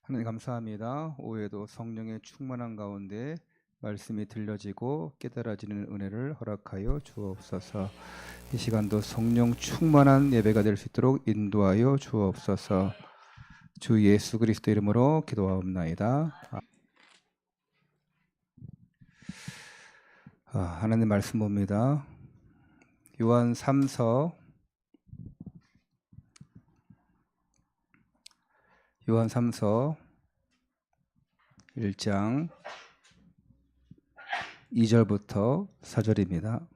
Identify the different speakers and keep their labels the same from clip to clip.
Speaker 1: 하나님 감사합니다. 오후에도 성령의 충만한 가운데 말씀이 들려지고 깨달아지는 은혜를 허락하여 주옵소서. 이 시간도 성령 충만한 예배가 될 수 있도록 인도하여 주옵소서. 주 예수 그리스도 이름으로 기도하옵나이다. 하나님 말씀 봅니다. 요한 3서 1장 2절부터 4절입니다.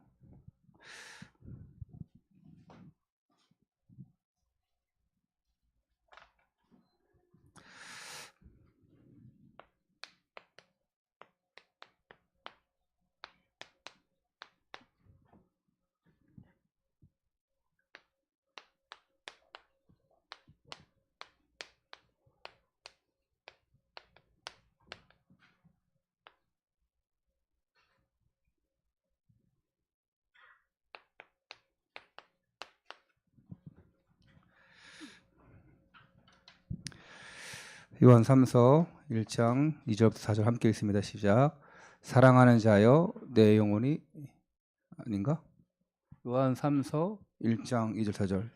Speaker 1: 요한 3서 1장 2절부터 4절 함께 읽습니다. 시작. 사랑하는 자여 내 영혼이 아닌가? 요한 3서 1장 2절 4절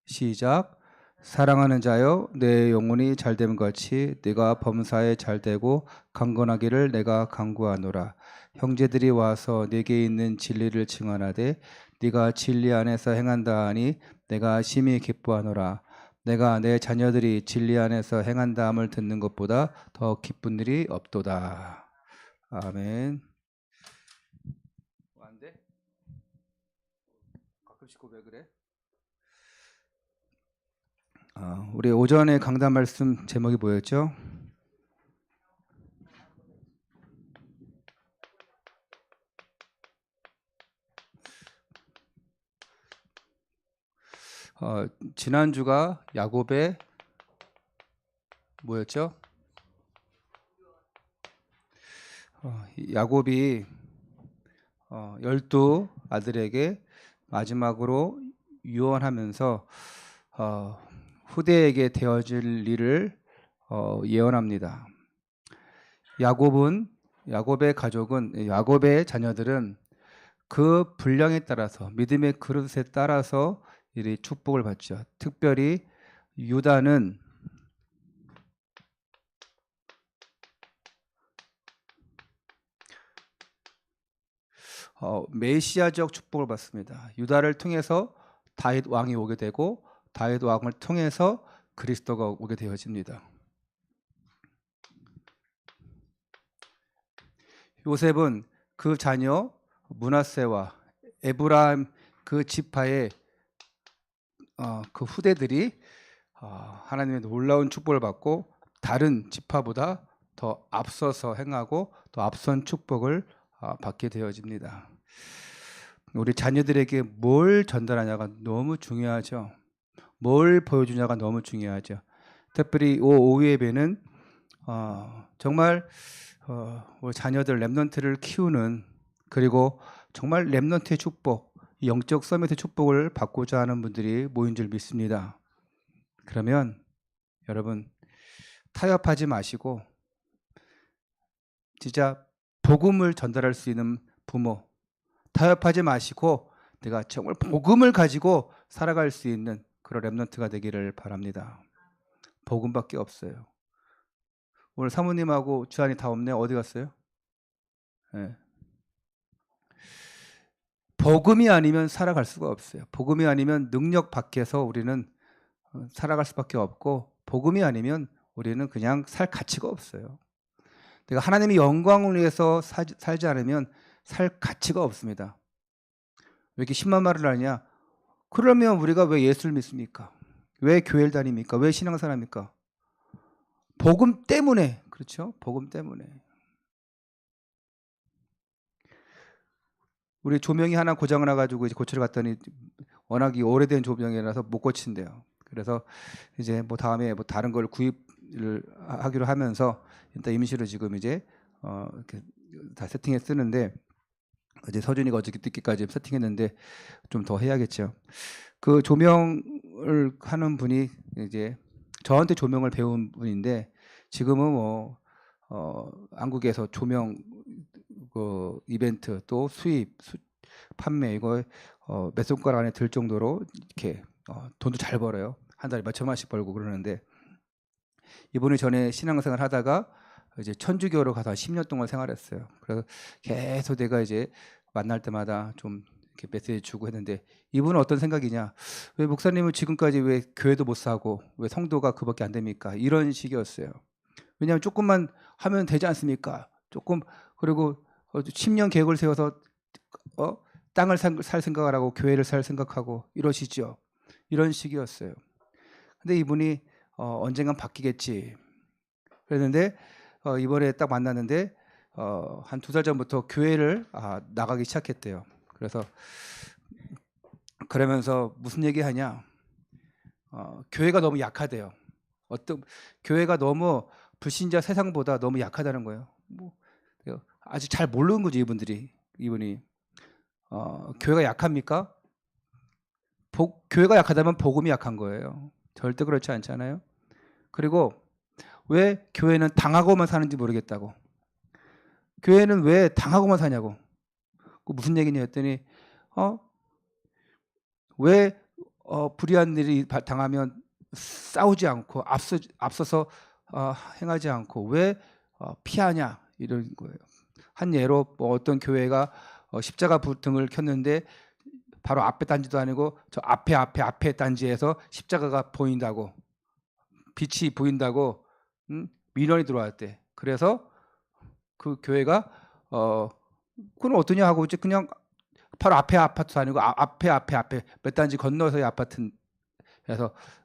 Speaker 1: 시작. 사랑하는 자여 내 영혼이 잘됨 같이 네가 범사에 잘되고 강건하기를 내가 간구하노라. 형제들이 와서 네게 있는 진리를 증언하되 네가 진리 안에서 행한다 하니 내가 심히 기뻐하노라. 내가 내 자녀들이 진리 안에서 행한다함을 듣는 것보다 더 기쁜 일이 없도다. 아멘. 안 돼? 가끔씩 왜 그래? 우리 오전에 강단 말씀 제목이 뭐였죠? 지난주가 야곱의 뭐였죠? 야곱이 12 아들에게 마지막으로 유언하면서 후대에게 되어질 일을 예언합니다. 야곱의 가족은, 야곱의 자녀들은 그 분량에 따라서, 믿음의 그릇에 따라서 이 축복을 받죠. 특별히 유다는 메시아적 축복을 받습니다. 유다를 통해서 다윗 왕이 오게 되고 다윗 왕을 통해서 그리스도가 오게 되어집니다. 요셉은 그 자녀 므낫세와 에브라임 그 지파의 그 후대들이 하나님의 놀라운 축복을 받고 다른 지파보다 더 앞서서 행하고 더 앞선 축복을 받게 되어집니다. 우리 자녀들에게 뭘 전달하냐가 너무 중요하죠. 뭘 보여주냐가 너무 중요하죠. 특별히 오후 예배는 정말 우리 자녀들 렘넌트를 키우는, 그리고 정말 렘넌트의 축복, 영적 서밋의 축복을 받고자 하는 분들이 모인 줄 믿습니다. 그러면 여러분 타협하지 마시고 진짜 복음을 전달할 수 있는 부모, 타협하지 마시고 내가 정말 복음을 가지고 살아갈 수 있는 그런 렘넌트가 되기를 바랍니다. 복음밖에 없어요. 오늘 사모님하고 주한이 다 없네. 어디 갔어요? 네. 복음이 아니면 살아갈 수가 없어요. 복음이 아니면 능력 밖에서 우리는 살아갈 수밖에 없고, 복음이 아니면 우리는 그냥 살 가치가 없어요. 내가 하나님의 영광을 위해서 살지 않으면 살 가치가 없습니다. 왜 이렇게 심한 말을 하냐? 그러면 우리가 왜 예수를 믿습니까? 왜 교회를 다닙니까? 왜 신앙생활합니까? 복음 때문에. 그렇죠? 복음 때문에. 우리 조명이 하나 고장을 나가지고 이제 고치러 갔더니 워낙 오래된 조명이라서 못 고친대요. 그래서 이제 뭐 다음에 뭐 다른 걸 구입을 하기로 하면서 일단 임시로 지금 이제 이렇게 다 세팅해 쓰는데, 이제 서준이가 어저께 늦게까지 세팅했는데 좀 더 해야겠죠. 그 조명을 하는 분이 이제 저한테 조명을 배운 분인데 지금은 뭐 한국에서 조명 그 이벤트 또 수입 판매 이거 몇 손가락 안에 들 정도로 이렇게 돈도 잘 벌어요. 한 달에 몇 천만씩 벌고 그러는데 이분이 전에 신앙생활 하다가 이제 천주교로 가서 한 10년 동안 생활했어요. 그래서 계속 내가 이제 만날 때마다 좀 이렇게 메시지 주고 했는데 이분은 어떤 생각이냐? 왜 목사님은 지금까지 왜 교회도 못 사고 왜 성도가 그밖에 안 됩니까? 이런 식이었어요. 왜냐하면 조금만 하면 되지 않습니까? 조금 그리고 10년 계획을 세워서 땅을 살 생각을 하고 교회를 살 생각하고 이러시죠. 이런 식이었어요. 근데 이분이 언젠간 바뀌겠지. 그랬는데 이번에 딱 만났는데 한 2달 전부터 교회를 나가기 시작했대요. 그래서 그러면서 무슨 얘기하냐? 교회가 너무 약하대요. 교회가 너무 불신자 세상보다 너무 약하다는 거예요. 뭐 아직 잘 모르는 거지 이분이 교회가 약합니까? 교회가 약하다면 복음이 약한 거예요. 절대 그렇지 않잖아요. 그리고 왜 교회는 당하고만 사는지 모르겠다고. 교회는 왜 당하고만 사냐고. 그 무슨 얘기냐 했더니 왜 불의한 일이 당하면 싸우지 않고 앞서서 행하지 않고 왜 피하냐 이런 거예요. 한 예로 뭐 어떤 교회가 십자가 등을 켰는데 바로 앞에 단지도 아니고 저 앞에 단지에서 십자가가 보인다고 빛이 보인다고 민원이 들어왔대. 그래서 그 교회가 그건 어떠냐 하고 이제 그냥 바로 앞에 아파트도 아니고 앞에 몇 단지 건너서의 아파트에서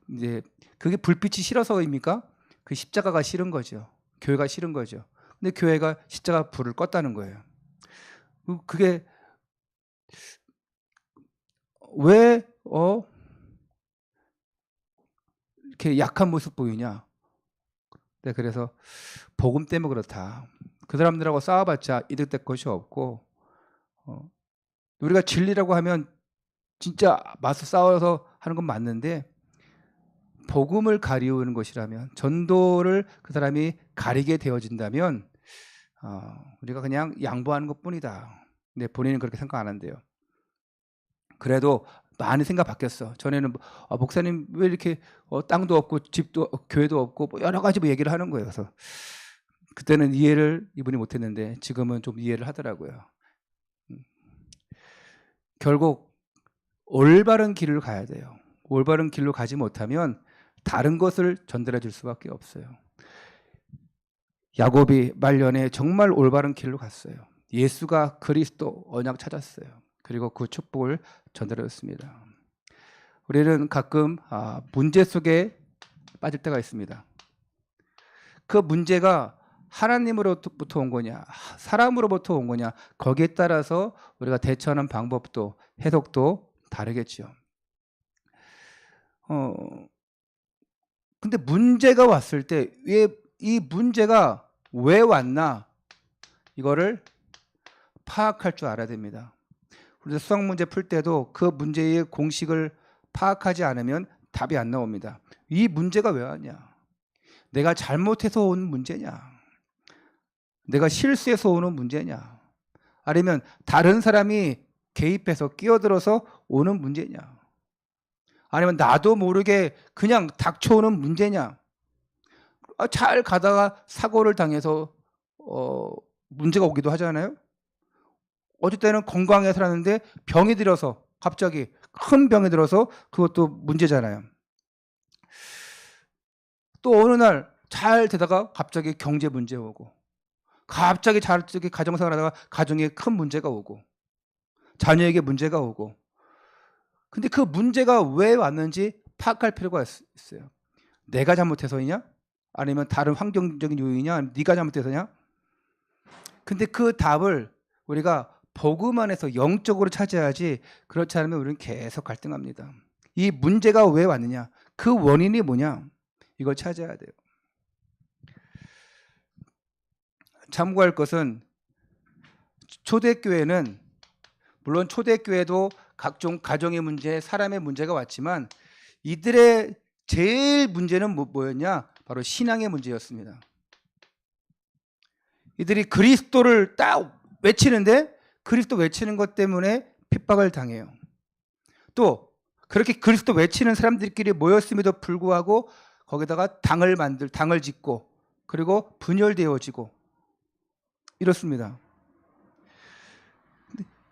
Speaker 1: 이제 그게 불빛이 싫어서입니까? 그 십자가가 싫은 거죠. 교회가 싫은 거죠. 근데 교회가 십자가 불을 껐다는 거예요. 그게 왜 이렇게 약한 모습 보이냐? 네, 그래서 복음 때문에 그렇다. 그 사람들하고 싸워봤자 이득될 것이 없고 우리가 진리라고 하면 진짜 맞서 싸워서 하는 건 맞는데 복음을 가리우는 것이라면 전도를 그 사람이 가리게 되어진다면 우리가 그냥 양보하는 것뿐이다. 근데 본인은 그렇게 생각 안 한대요. 그래도 많이 생각 바뀌었어. 전에는 목사님 왜 이렇게 땅도 없고 집도 교회도 없고 뭐 여러 가지 뭐 얘기를 하는 거예요. 그래서 그때는 이해를 이분이 못했는데 지금은 좀 이해를 하더라고요. 결국 올바른 길을 가야 돼요. 올바른 길로 가지 못하면 다른 것을 전달해 줄 수밖에 없어요. 야곱이 말년에 정말 올바른 길로 갔어요. 예수가 그리스도 언약 찾았어요. 그리고 그 축복을 전달했습니다. 우리는 가끔 문제 속에 빠질 때가 있습니다. 그 문제가 하나님으로부터 온 거냐 사람으로부터 온 거냐 거기에 따라서 우리가 대처하는 방법도 해석도 다르겠죠. 근데 문제가 왔을 때 이 문제가 왜 왔나 이거를 파악할 줄 알아야 됩니다. 우리가 수학 문제 풀 때도 그 문제의 공식을 파악하지 않으면 답이 안 나옵니다. 이 문제가 왜 왔냐? 내가 잘못해서 온 문제냐? 내가 실수해서 오는 문제냐? 아니면 다른 사람이 개입해서 끼어들어서 오는 문제냐? 아니면 나도 모르게 그냥 닥쳐오는 문제냐? 잘 가다가 사고를 당해서 문제가 오기도 하잖아요. 어쩔 때는 건강하게 살았는데 병이 들어서 갑자기 큰 병이 들어서 그것도 문제잖아요. 또 어느 날 잘 되다가 갑자기 경제 문제 오고 갑자기 잘 가정생활하다가 가정에 큰 문제가 오고 자녀에게 문제가 오고 근데 그 문제가 왜 왔는지 파악할 필요가 있어요. 내가 잘못해서이냐? 아니면 다른 환경적인 요인이냐? 아니면 네가 잘못해서냐? 근데 그 답을 우리가 복음 안에서 영적으로 찾아야지 그렇지 않으면 우리는 계속 갈등합니다. 이 문제가 왜 왔느냐? 그 원인이 뭐냐? 이걸 찾아야 돼요. 참고할 것은 초대교회는 물론 초대교회도 각종 가정의 문제, 사람의 문제가 왔지만 이들의 제일 문제는 뭐였냐? 바로 신앙의 문제였습니다. 이들이 그리스도를 딱 외치는데 그리스도 외치는 것 때문에 핍박을 당해요. 또 그렇게 그리스도 외치는 사람들끼리 모였음에도 불구하고 거기다가 당을 짓고 그리고 분열되어지고 이렇습니다.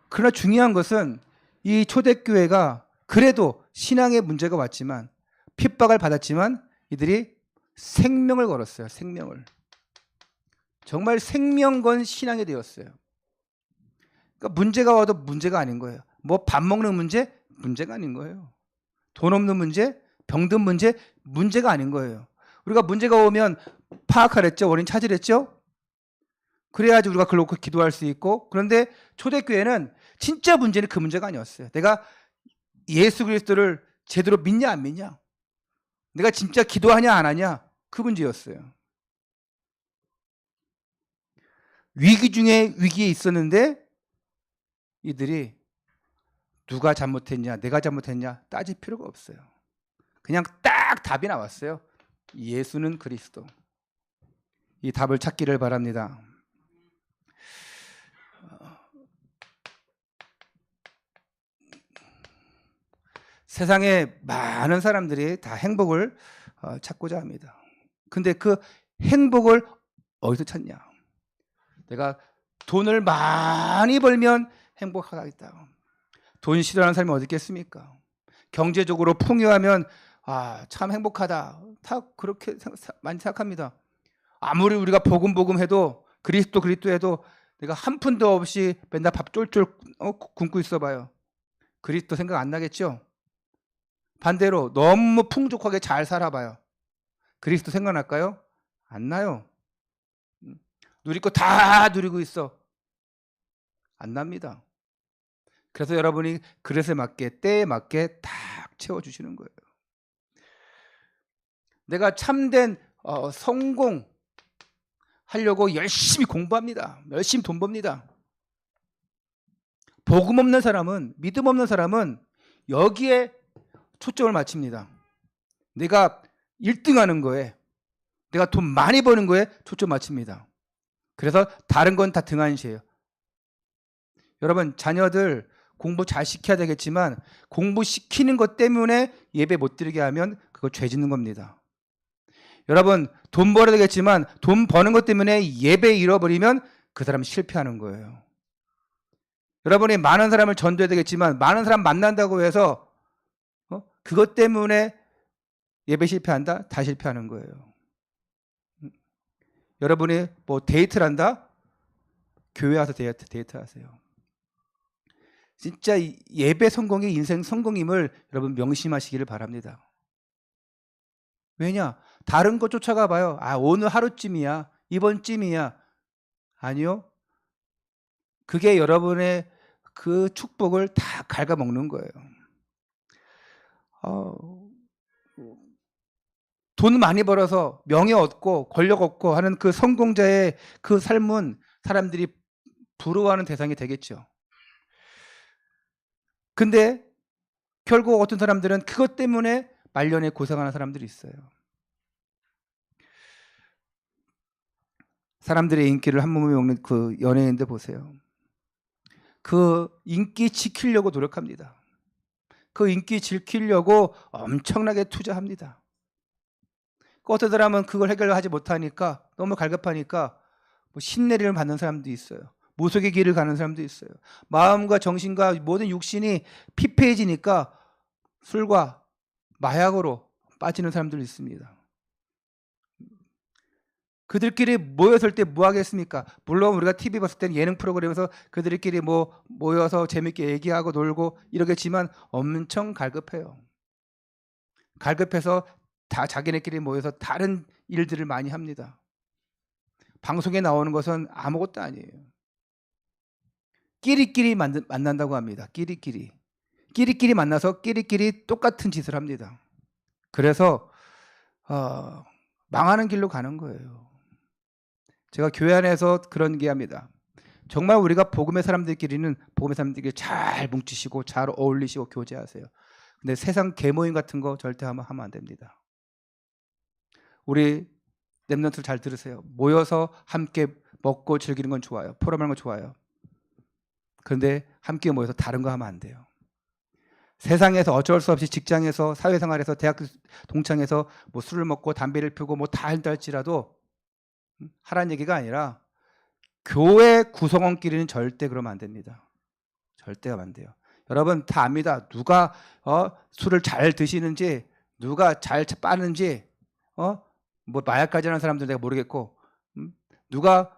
Speaker 1: 그러나 중요한 것은 이 초대교회가 그래도 신앙의 문제가 왔지만 핍박을 받았지만 이들이 생명을 걸었어요. 생명을. 정말 생명 건 신앙이 되었어요. 그러니까 문제가 와도 문제가 아닌 거예요. 뭐 밥 먹는 문제? 문제가 아닌 거예요. 돈 없는 문제? 병든 문제? 문제가 아닌 거예요. 우리가 문제가 오면 파악하랬죠. 원인 찾으랬죠. 그래야지 우리가 그걸 놓고 기도할 수 있고. 그런데 초대교회는 진짜 문제는 그 문제가 아니었어요. 내가 예수 그리스도를 제대로 믿냐 안 믿냐, 내가 진짜 기도하냐 안 하냐, 그 문제였어요. 위기 중에 위기에 있었는데 이들이 누가 잘못했냐 내가 잘못했냐 따질 필요가 없어요. 그냥 딱 답이 나왔어요. 예수는 그리스도. 이 답을 찾기를 바랍니다. 세상에 많은 사람들이 다 행복을 찾고자 합니다. 근데 그 행복을 어디서 찾냐? 내가 돈을 많이 벌면 행복하겠다. 돈 싫어하는 사람이 어디 있겠습니까? 경제적으로 풍요하면 참 행복하다. 다 그렇게 많이 생각합니다. 아무리 우리가 복음 해도 그리스도 해도 내가 한 푼도 없이 맨날 밥 쫄쫄 굶고 있어봐요. 그리스도 생각 안 나겠죠? 반대로 너무 풍족하게 잘 살아봐요. 그리스도 생각날까요? 안 나요. 누릴 거 다 누리고 있어. 안 납니다. 그래서 여러분이 그릇에 맞게 때에 맞게 딱 채워주시는 거예요. 내가 참된 성공 하려고 열심히 공부합니다. 열심히 돈 법니다. 복음 없는 사람은, 믿음 없는 사람은 여기에 초점을 맞춥니다. 내가 1등하는 거에, 내가 돈 많이 버는 거에 초점 맞춥니다. 그래서 다른 건 다 등한시해요. 여러분, 자녀들 공부 잘 시켜야 되겠지만 공부시키는 것 때문에 예배 못 드리게 하면 그거 죄 짓는 겁니다. 여러분, 돈 벌어야 되겠지만 돈 버는 것 때문에 예배 잃어버리면 그 사람 실패하는 거예요. 여러분이 많은 사람을 전도해야 되겠지만 많은 사람 만난다고 해서 그것 때문에 예배 실패한다? 다 실패하는 거예요. 여러분이 뭐 데이트를 한다? 교회 와서 데이트 하세요. 진짜 예배 성공이 인생 성공임을 여러분 명심하시기를 바랍니다. 왜냐? 다른 거 쫓아가 봐요. 오늘 하루쯤이야. 이번쯤이야. 아니요. 그게 여러분의 그 축복을 다 갉아먹는 거예요. 돈 많이 벌어서 명예 얻고 권력 얻고 하는 그 성공자의 그 삶은 사람들이 부러워하는 대상이 되겠죠. 근데 결국 어떤 사람들은 그것 때문에 말년에 고생하는 사람들이 있어요. 사람들의 인기를 한 몸에 먹는 그 연예인들 보세요. 그 인기 지키려고 노력합니다. 그 인기 지키려고 엄청나게 투자합니다. 어떤 사람은 그걸 해결하지 못하니까 너무 갈급하니까 뭐 신내리를 받는 사람도 있어요. 무속의 길을 가는 사람도 있어요. 마음과 정신과 모든 육신이 피폐해지니까 술과 마약으로 빠지는 사람들도 있습니다. 그들끼리 모였을 때 뭐 하겠습니까? 물론 우리가 TV 봤을 때는 예능 프로그램에서 그들끼리 모여서 재밌게 얘기하고 놀고 이러겠지만 엄청 갈급해요. 갈급해서 다 자기네끼리 모여서 다른 일들을 많이 합니다. 방송에 나오는 것은 아무것도 아니에요. 끼리끼리 만난다고 합니다. 끼리끼리 만나서 끼리끼리 똑같은 짓을 합니다. 그래서 망하는 길로 가는 거예요. 제가 교회 안에서 그런 얘기합니다. 정말 우리가 복음의 사람들끼리는 복음의 사람들끼리 잘 뭉치시고 잘 어울리시고 교제하세요. 근데 세상 계모임 같은 거 절대 하면 안 됩니다. 우리 랩런트 잘 들으세요. 모여서 함께 먹고 즐기는 건 좋아요. 포럼하는 건 좋아요. 그런데 함께 모여서 다른 거 하면 안 돼요. 세상에서 어쩔 수 없이 직장에서 사회생활에서 대학교 동창회에서 뭐 술을 먹고 담배를 피우고 뭐 다 한다 할지라도 하라는 얘기가 아니라 교회 구성원끼리는 절대 그러면 안 됩니다. 절대 하면 안 돼요. 여러분 다 압니다. 누가 술을 잘 드시는지, 누가 잘 빠는지, 뭐 마약까지 하는 사람들 내가 모르겠고, 누가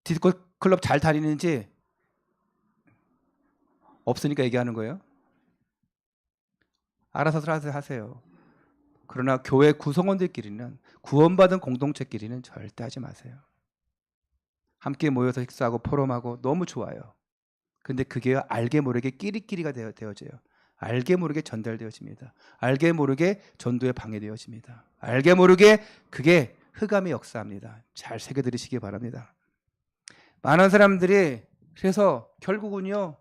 Speaker 1: 디스코 클럽 잘 다니는지 없으니까 얘기하는 거예요. 알아서 하세요. 그러나 교회 구성원들끼리는, 구원받은 공동체끼리는 절대 하지 마세요. 함께 모여서 식사하고 포럼하고 너무 좋아요. 근데 그게 알게 모르게 끼리끼리가 되어져요. 알게 모르게 전달되어집니다. 알게 모르게 전도에 방해되어집니다. 알게 모르게 그게 흑암의 역사입니다. 잘 새겨들으시기 바랍니다. 많은 사람들이 그래서 결국은요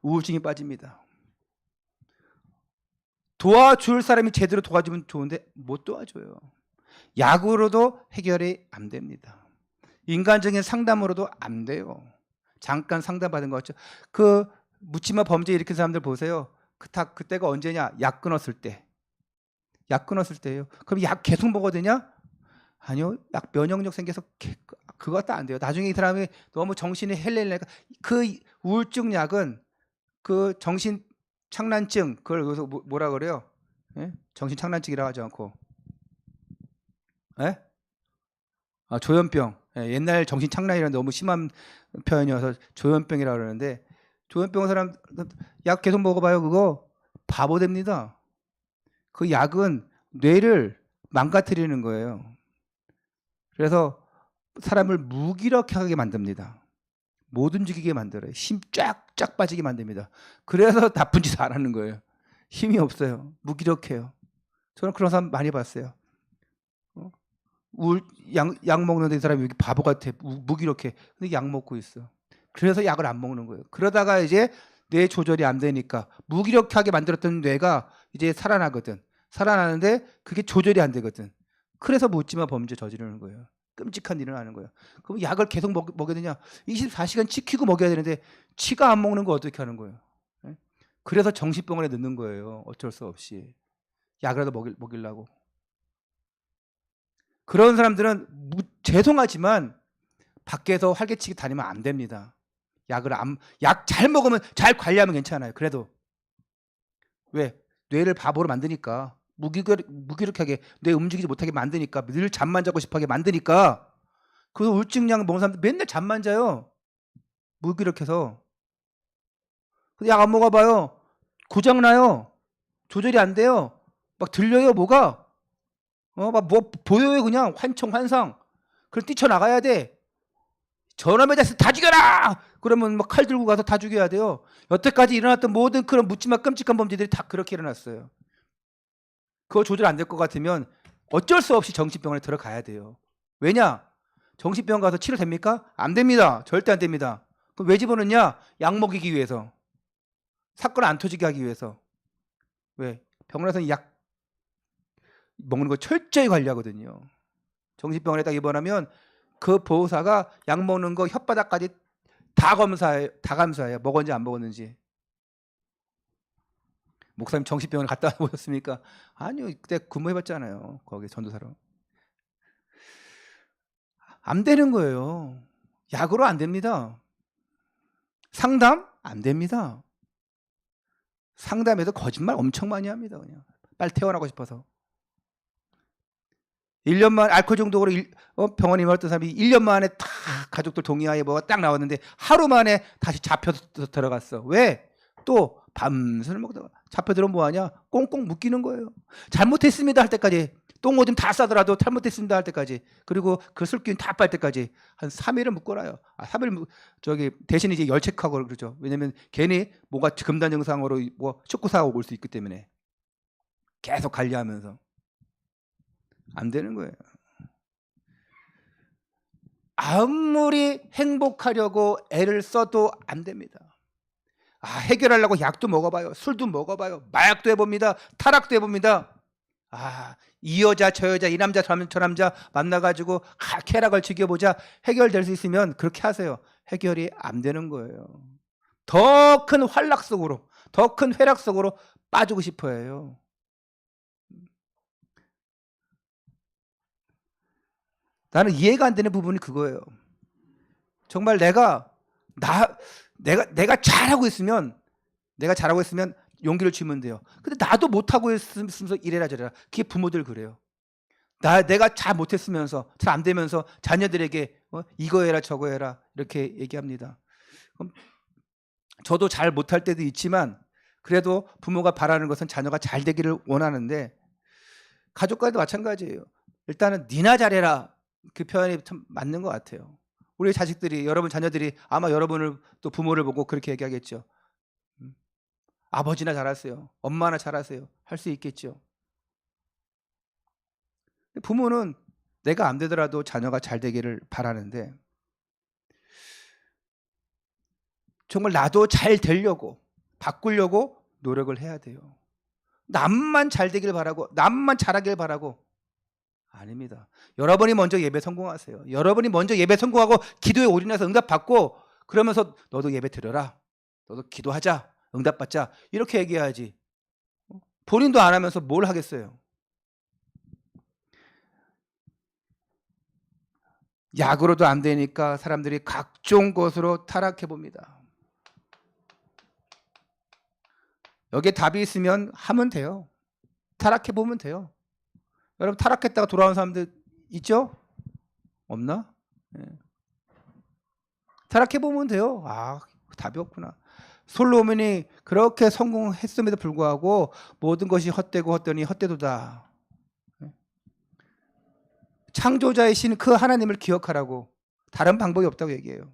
Speaker 1: 우울증이 빠집니다. 도와줄 사람이 제대로 도와주면 좋은데 못 도와줘요. 약으로도 해결이 안 됩니다. 인간적인 상담으로도 안 돼요. 잠깐 상담받은 거 같죠. 그 묻지마 범죄 일으킨 사람들 보세요. 그때가 언제냐? 약 끊었을 때. 약 끊었을 때예요. 그럼 약 계속 먹어야 되냐? 아니요. 약 면역력 생겨서 그것도 안 돼요. 나중에 이 사람이 너무 정신이 헬렐레니까 그 우울증 약은 그 정신 착란증, 그걸 여기서 뭐라 그래요? 예? 정신 착란증이라고 하지 않고, 예? 조현병. 예, 옛날 정신 착란이라는 너무 심한 표현이어서 조현병이라고 그러는데, 조현병 사람 약 계속 먹어봐요. 그거 바보 됩니다. 그 약은 뇌를 망가뜨리는 거예요. 그래서 사람을 무기력하게 만듭니다. 못 움직이게 만들어요. 힘 쫙쫙 빠지게 만듭니다. 그래서 나쁜 짓 안 하는 거예요. 힘이 없어요. 무기력해요. 저는 그런 사람 많이 봤어요. 약 먹는데 이 사람이 여기 바보 같아. 무기력해. 근데 약 먹고 있어. 그래서 약을 안 먹는 거예요. 그러다가 이제 뇌 조절이 안 되니까 무기력하게 만들었던 뇌가 이제 살아나거든. 살아나는데 그게 조절이 안 되거든. 그래서 묻지마 범죄 저지르는 거예요. 끔찍한 일을 하는 거예요. 그럼 약을 계속 먹여야 되냐? 24시간 치키고 먹여야 되는데 치가 안 먹는 거 어떻게 하는 거예요? 그래서 정신병원에 넣는 거예요. 어쩔 수 없이. 약이라도 먹이려고. 그런 사람들은 죄송하지만 밖에서 활개치기 다니면 안 됩니다. 약 잘 먹으면, 잘 관리하면 괜찮아요. 그래도 왜? 뇌를 바보로 만드니까, 무기력하게 뇌 움직이지 못하게 만드니까, 늘 잠만 자고 싶어하게 만드니까. 그래서 우울증약 먹는 사람들 맨날 잠만 자요. 무기력해서. 근데 약 안 먹어봐요. 고장나요. 조절이 안 돼요. 막 들려요, 뭐가. 막 뭐 보여요, 그냥. 환청, 환상. 그럼 뛰쳐나가야 돼. 전화매달 다 죽여라! 그러면 막 칼 들고 가서 다 죽여야 돼요. 여태까지 일어났던 모든 그런 묻지마 끔찍한 범죄들이 다 그렇게 일어났어요. 그거 조절 안 될 것 같으면 어쩔 수 없이 정신병원에 들어가야 돼요. 왜냐? 정신병원 가서 치료됩니까? 안 됩니다. 절대 안 됩니다. 그럼 왜 집어넣냐? 약 먹이기 위해서. 사건 안 터지게 하기 위해서. 왜? 병원에서는 약 먹는 거 철저히 관리하거든요. 정신병원에 딱 입원하면 그 보호사가 약 먹는 거 혓바닥까지 다 감사해요. 먹었는지 안 먹었는지. 목사님 정신병원에 갔다 오셨습니까? 아니요. 그때 근무해봤잖아요. 거기 전도사로. 안 되는 거예요. 약으로 안 됩니다. 상담? 안 됩니다. 상담에서 거짓말 엄청 많이 합니다. 그냥 빨리 퇴원하고 싶어서. 1년 만에 알코올 중독으로 병원에 입원했던 사람이 1년 만에 다 가족들 동의하에 뭐가 딱 나왔는데 하루 만에 다시 잡혀서 들어갔어. 왜? 또 밤술 먹다가 잡혀 들어오면 뭐하냐? 꽁꽁 묶이는 거예요. 잘못했습니다 할 때까지. 똥 오줌 다 싸더라도 잘못했습니다 할 때까지. 그리고 그 술기운 다 빨 때까지 한 3일은 묶어놔요. 3일 대신 이제 열체크하고 그러죠. 왜냐면 괜히 뭐가 금단 증상으로 뭐 축구 사고 올 수 있기 때문에 계속 관리하면서. 안 되는 거예요. 아무리 행복하려고 애를 써도 안 됩니다. 해결하려고 약도 먹어봐요. 술도 먹어봐요. 마약도 해봅니다. 타락도 해봅니다. 이 여자 저 여자 이 남자 저 남자 만나가지고 쾌락을 즐겨보자 해결될 수 있으면 그렇게 하세요. 해결이 안 되는 거예요. 더 큰 환락 속으로, 더 큰 회락 속으로 빠지고 싶어 해요. 나는 이해가 안 되는 부분이 그거예요. 정말 내가 잘하고 있으면 용기를 주면 돼요. 근데 나도 못하고 있으면서 이래라 저래라. 그게 부모들 그래요. 내가 잘 못했으면서 잘 안 되면서 자녀들에게 이거 해라 저거 해라 이렇게 얘기합니다. 그럼 저도 잘 못할 때도 있지만 그래도 부모가 바라는 것은 자녀가 잘 되기를 원하는데 가족과도 마찬가지예요. 일단은 니나 잘해라 그 표현이 참 맞는 것 같아요. 우리 자식들이 여러분 자녀들이 아마 여러분을 또 부모를 보고 그렇게 얘기하겠죠. 아버지나 잘하세요. 엄마나 잘하세요. 할 수 있겠죠. 부모는 내가 안 되더라도 자녀가 잘 되기를 바라는데 정말 나도 잘 되려고 바꾸려고 노력을 해야 돼요. 남만 잘 되길 바라고 남만 잘하길 바라고 아닙니다. 여러분이 먼저 예배 성공하세요. 여러분이 먼저 예배 성공하고 기도에 올인해서 응답받고 그러면서 너도 예배 드려라. 너도 기도하자. 응답받자. 이렇게 얘기해야지. 본인도 안 하면서 뭘 하겠어요. 약으로도 안 되니까 사람들이 각종 것으로 타락해봅니다. 여기에 답이 있으면 하면 돼요. 타락해보면 돼요. 여러분 타락했다가 돌아온 사람들 있죠? 없나? 네. 타락해보면 돼요. 답이 없구나. 솔로몬이 그렇게 성공했음에도 불구하고 모든 것이 헛되고 헛되니 헛되도다. 창조자이신 그 하나님을 기억하라고. 다른 방법이 없다고 얘기해요.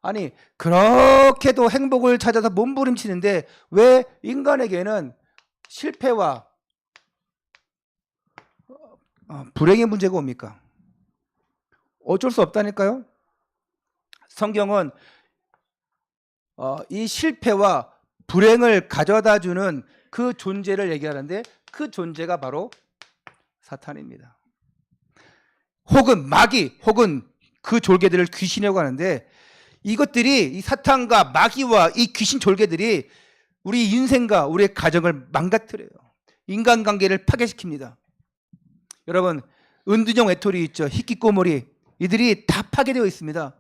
Speaker 1: 아니 그렇게도 행복을 찾아서 몸부림치는데 왜 인간에게는 실패와 불행의 문제가 옵니까? 어쩔 수 없다니까요. 성경은 이 실패와 불행을 가져다주는 그 존재를 얘기하는데 그 존재가 바로 사탄입니다. 혹은 마귀 혹은 그 졸개들을 귀신이라고 하는데 이것들이 이 사탄과 마귀와 이 귀신 졸개들이 우리 인생과 우리의 가정을 망가뜨려요. 인간관계를 파괴시킵니다. 여러분 은둔형 외톨이 있죠. 히키코모리 이들이 다 파괴되어 있습니다.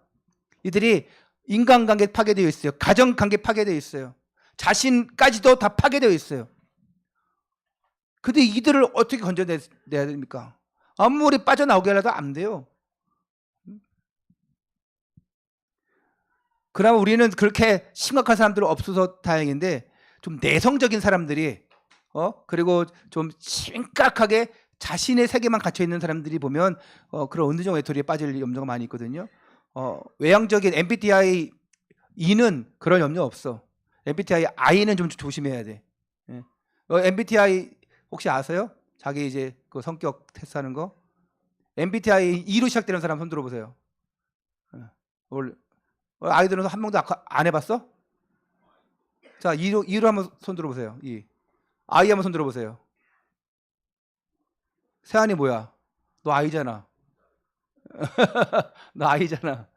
Speaker 1: 이들이 인간관계 파괴되어 있어요. 가정관계 파괴되어 있어요. 자신까지도 다 파괴되어 있어요. 근데 이들을 어떻게 건져내야 됩니까? 아무리 빠져나오게 하려도 안 돼요. 그러면 우리는 그렇게 심각한 사람들은 없어서 다행인데 좀 내성적인 사람들이 그리고 좀 심각하게 자신의 세계만 갇혀 있는 사람들이 보면 그런 은둔형 외톨이에 빠질 염려가 많이 있거든요. 외향적인 MBTI E는 그런 염려 없어. MBTI I는 좀 조심해야 돼. 예. MBTI 혹시 아세요? 자기 이제 그 성격 테스트하는 거. MBTI E로 시작되는 사람 손 들어보세요. 아이들은 한 명도 안 해봤어? 자, E로 한번 손 들어보세요. E. I 한번 손 들어보세요. 세안이 뭐야? 너 I잖아. 너 I잖아.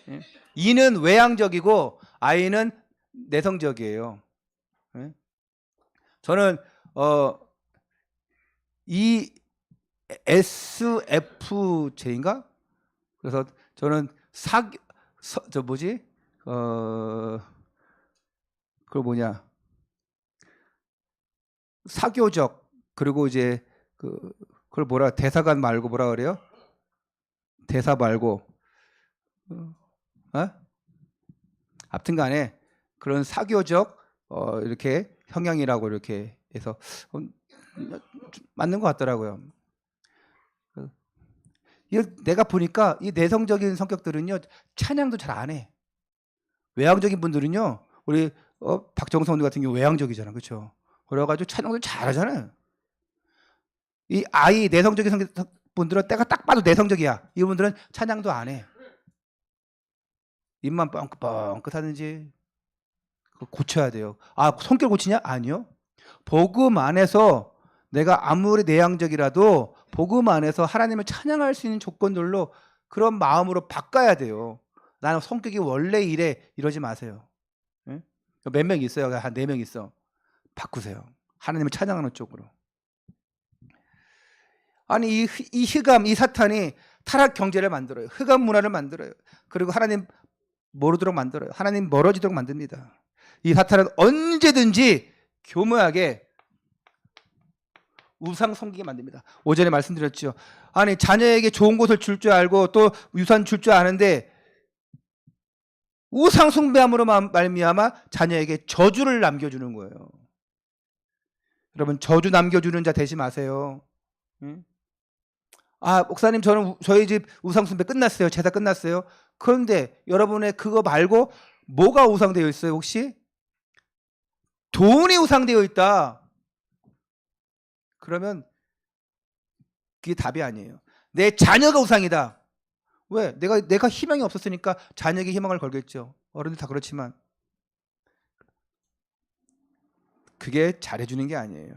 Speaker 1: 예? E는 외향적이고 I는 내성적이에요. 예? 저는 ESFJ인가? 그래서 저는 사교적 그리고 이제 그걸 대사관 말고 뭐라 그래요? 대사 말고 하여튼간에 그런 사교적 이렇게 성향이라고 이렇게 해서 맞는 것 같더라고요. 내가 보니까 이 내성적인 성격들은요 찬양도 잘 안 해. 외향적인 분들은요 우리 박정성 같은 경우 외향적이잖아, 그렇죠? 그래가지고 찬양도 잘하잖아요. 이 아이 내성적인 분들은 때가 딱 봐도 내성적이야. 이분들은 찬양도 안 해. 입만 뻥긋뻥긋 하는지 고쳐야 돼요. 성격 고치냐? 아니요. 복음 안에서 내가 아무리 내향적이라도 복음 안에서 하나님을 찬양할 수 있는 조건들로 그런 마음으로 바꿔야 돼요. 나는 성격이 원래 이래 이러지 마세요. 예? 몇 명 있어요? 한 4명 있어. 바꾸세요. 하나님을 찬양하는 쪽으로. 아니 이 흑암, 이 사탄이 타락 경제를 만들어요. 흑암 문화를 만들어요. 그리고 하나님 모르도록 만들어요. 하나님 멀어지도록 만듭니다. 이 사탄은 언제든지 교묘하게 우상 섬기게 만듭니다. 오전에 말씀드렸죠. 아니 자녀에게 좋은 곳을 줄 줄 알고 또 유산 줄 줄 아는데 우상 숭배함으로 말미암아 자녀에게 저주를 남겨주는 거예요. 여러분 저주 남겨주는 자 되지 마세요. 응? 아 목사님 저는 저희 집 우상 숭배 끝났어요. 제사 끝났어요. 그런데 여러분의 그거 말고 뭐가 우상되어 있어요 혹시? 돈이 우상되어 있다. 그러면 그게 답이 아니에요. 내 자녀가 우상이다. 왜? 내가 희망이 없었으니까 자녀에게 희망을 걸겠죠. 어른들 다 그렇지만 그게 잘해주는 게 아니에요.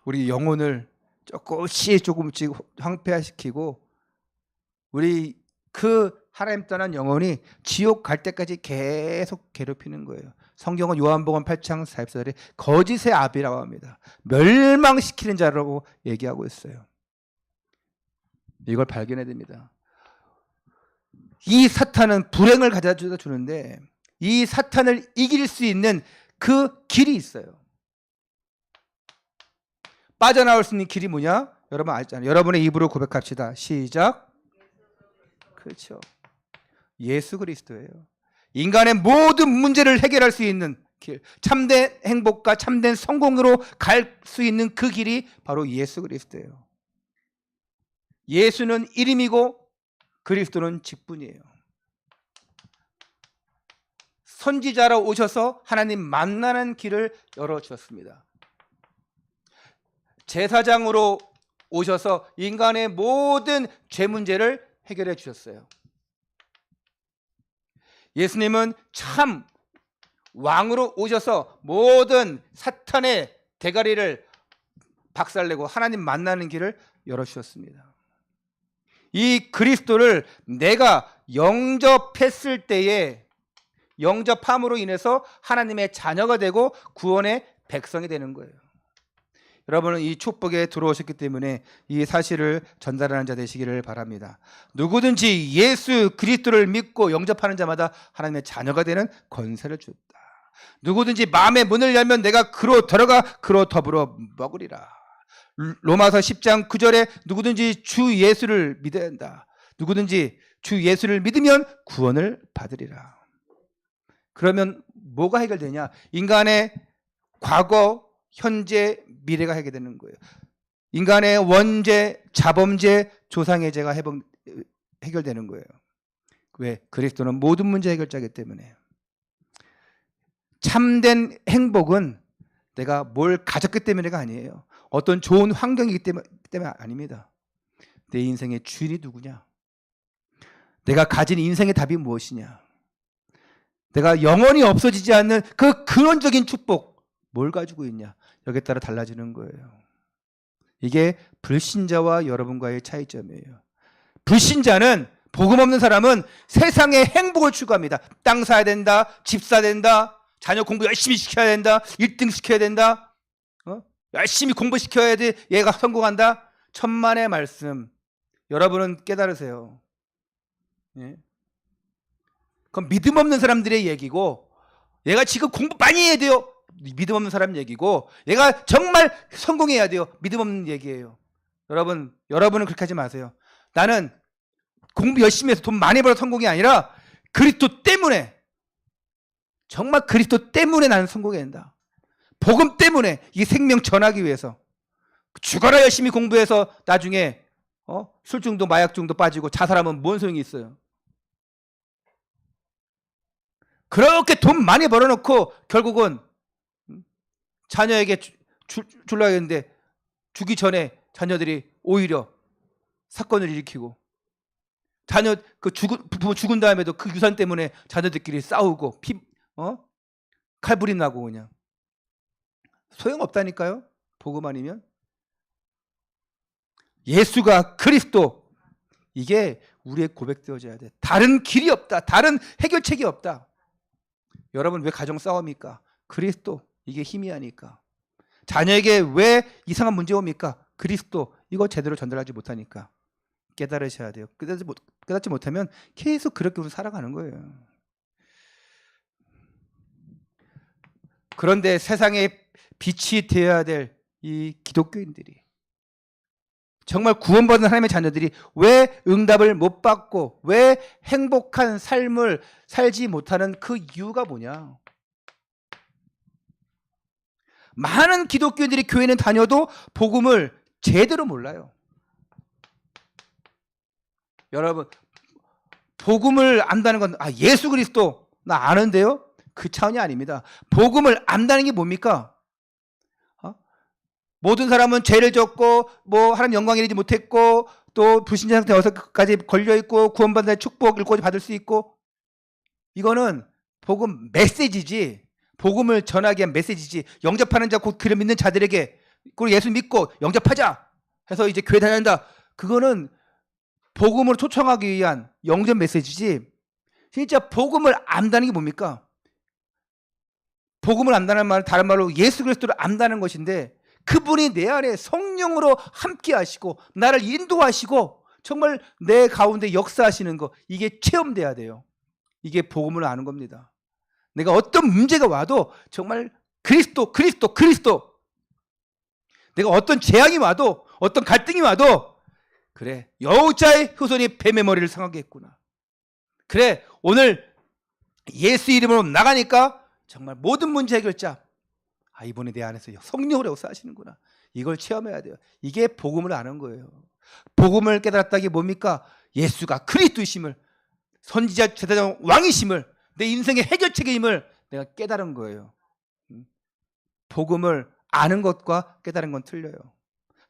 Speaker 1: 우리 영혼을 조금씩 황폐화시키고 우리 그 하나님 떠난 영혼이 지옥 갈 때까지 계속 괴롭히는 거예요. 성경은 요한복음 8장 44절에 거짓의 아비라고 합니다. 멸망시키는 자라고 얘기하고 있어요. 이걸 발견해야 됩니다. 이 사탄은 불행을 가져다 주는데 이 사탄을 이길 수 있는 그 길이 있어요. 빠져나올 수 있는 길이 뭐냐? 여러분 알잖아요. 여러분의 입으로 고백합시다. 시작. 그렇죠. 예수 그리스도예요. 인간의 모든 문제를 해결할 수 있는 길, 참된 행복과 참된 성공으로 갈 수 있는 그 길이 바로 예수 그리스도예요. 예수는 이름이고 그리스도는 직분이에요. 선지자로 오셔서 하나님 만나는 길을 열어주셨습니다. 제사장으로 오셔서 인간의 모든 죄 문제를 해결해 주셨어요. 예수님은 참 왕으로 오셔서 모든 사탄의 대가리를 박살내고 하나님 만나는 길을 열어주셨습니다. 이 그리스도를 내가 영접했을 때에 영접함으로 인해서 하나님의 자녀가 되고 구원의 백성이 되는 거예요. 여러분은 이 축복에 들어오셨기 때문에 이 사실을 전달하는 자 되시기를 바랍니다. 누구든지 예수 그리스도를 믿고 영접하는 자마다 하나님의 자녀가 되는 권세를 줬다. 누구든지 마음의 문을 열면 내가 그로 들어가 그로 더불어 먹으리라. 로마서 10장 9절에 누구든지 주 예수를 믿어야 한다. 누구든지 주 예수를 믿으면 구원을 받으리라. 그러면 뭐가 해결되냐? 인간의 과거, 현재, 미래가 해결되는 거예요. 인간의 원죄, 자범죄, 조상의 죄가 해결되는 거예요. 왜? 그리스도는 모든 문제 해결자이기 때문에. 참된 행복은 내가 뭘 가졌기 때문에가 아니에요. 어떤 좋은 환경이기 때문에 아닙니다. 내 인생의 주인이 누구냐? 내가 가진 인생의 답이 무엇이냐? 내가 영원히 없어지지 않는 그 근원적인 축복 뭘 가지고 있냐? 여기에 따라 달라지는 거예요. 이게 불신자와 여러분과의 차이점이에요. 불신자는 복음 없는 사람은 세상의 행복을 추구합니다. 땅 사야 된다, 집 사야 된다, 자녀 공부 열심히 시켜야 된다, 1등 시켜야 된다, 열심히 공부시켜야 돼, 얘가 성공한다. 천만의 말씀. 여러분은 깨달으세요. 예? 그건 믿음 없는 사람들의 얘기고, 얘가 지금 공부 많이 해야 돼요. 믿음 없는 사람 얘기고, 얘가 정말 성공해야 돼요. 믿음 없는 얘기예요. 여러분은 그렇게 하지 마세요. 나는 공부 열심히 해서 돈 많이 벌어 성공이 아니라 그리스도 때문에, 정말 그리스도 때문에 나는 성공해야 된다. 복음 때문에 이 생명 전하기 위해서 죽어라 열심히 공부해서 나중에 술 중독, 마약 중독 빠지고 자살하면 뭔 소용이 있어요? 그렇게 돈 많이 벌어놓고 결국은 자녀에게 줄라 했는데 주기 전에 자녀들이 오히려 사건을 일으키고, 자녀 부모 죽은 다음에도 그 유산 때문에 자녀들끼리 싸우고 칼부림 나고 그냥. 소용없다니까요. 복음 아니면. 예수가 그리스도, 이게 우리의 고백되어져야 돼. 다른 길이 없다. 다른 해결책이 없다. 여러분 왜 가정 싸웁니까? 그리스도, 이게 힘이 하니까. 자녀에게 왜 이상한 문제 옵니까? 그리스도, 이거 제대로 전달하지 못하니까. 깨달으셔야 돼요. 깨닫지 못하면 계속 그렇게 우리 살아가는 거예요. 그런데 세상에 빛이 되어야 될 이 기독교인들이, 정말 구원받은 하나님의 자녀들이 왜 응답을 못 받고 왜 행복한 삶을 살지 못하는 그 이유가 뭐냐? 많은 기독교인들이 교회는 다녀도 복음을 제대로 몰라요. 여러분, 복음을 안다는 건 예수 그리스도 나 아는데요? 그 차원이 아닙니다. 복음을 안다는 게 뭡니까? 모든 사람은 죄를 졌고 뭐 하나님 영광 이르지 못했고 또 불신자 상태 6가지 걸려있고 구원받는 축복 일거지 받을 수 있고, 이거는 복음 메시지지, 복음을 전하기 위한 메시지지. 영접하는 자 곧 그를 믿는 자들에게, 그리고 예수 믿고 영접하자 해서 이제 교회 다닌다, 그거는 복음으로 초청하기 위한 영접 메시지지. 진짜 복음을 안다는 게 뭡니까? 복음을 안다는 말은 다른 말로 예수 그리스도를 안다는 것인데, 그분이 내 안에 성령으로 함께 하시고 나를 인도하시고 정말 내 가운데 역사하시는 거, 이게 체험돼야 돼요. 이게 복음을 아는 겁니다. 내가 어떤 문제가 와도 정말 그리스도, 그리스도, 그리스도. 내가 어떤 재앙이 와도 어떤 갈등이 와도 그래, 여우자의 후손이 뱀의 머리를 상하게 했구나. 그래, 오늘 예수 이름으로 나가니까 정말 모든 문제 해결자, 이번에 내 안에서 성령으로 역사하시는구나. 이걸 체험해야 돼요. 이게 복음을 아는 거예요. 복음을 깨달았다는 게 뭡니까? 예수가 그리스도이심을, 선지자, 제사장, 왕이심을, 내 인생의 해결책의 힘을 내가 깨달은 거예요. 복음을 아는 것과 깨달은 건 틀려요.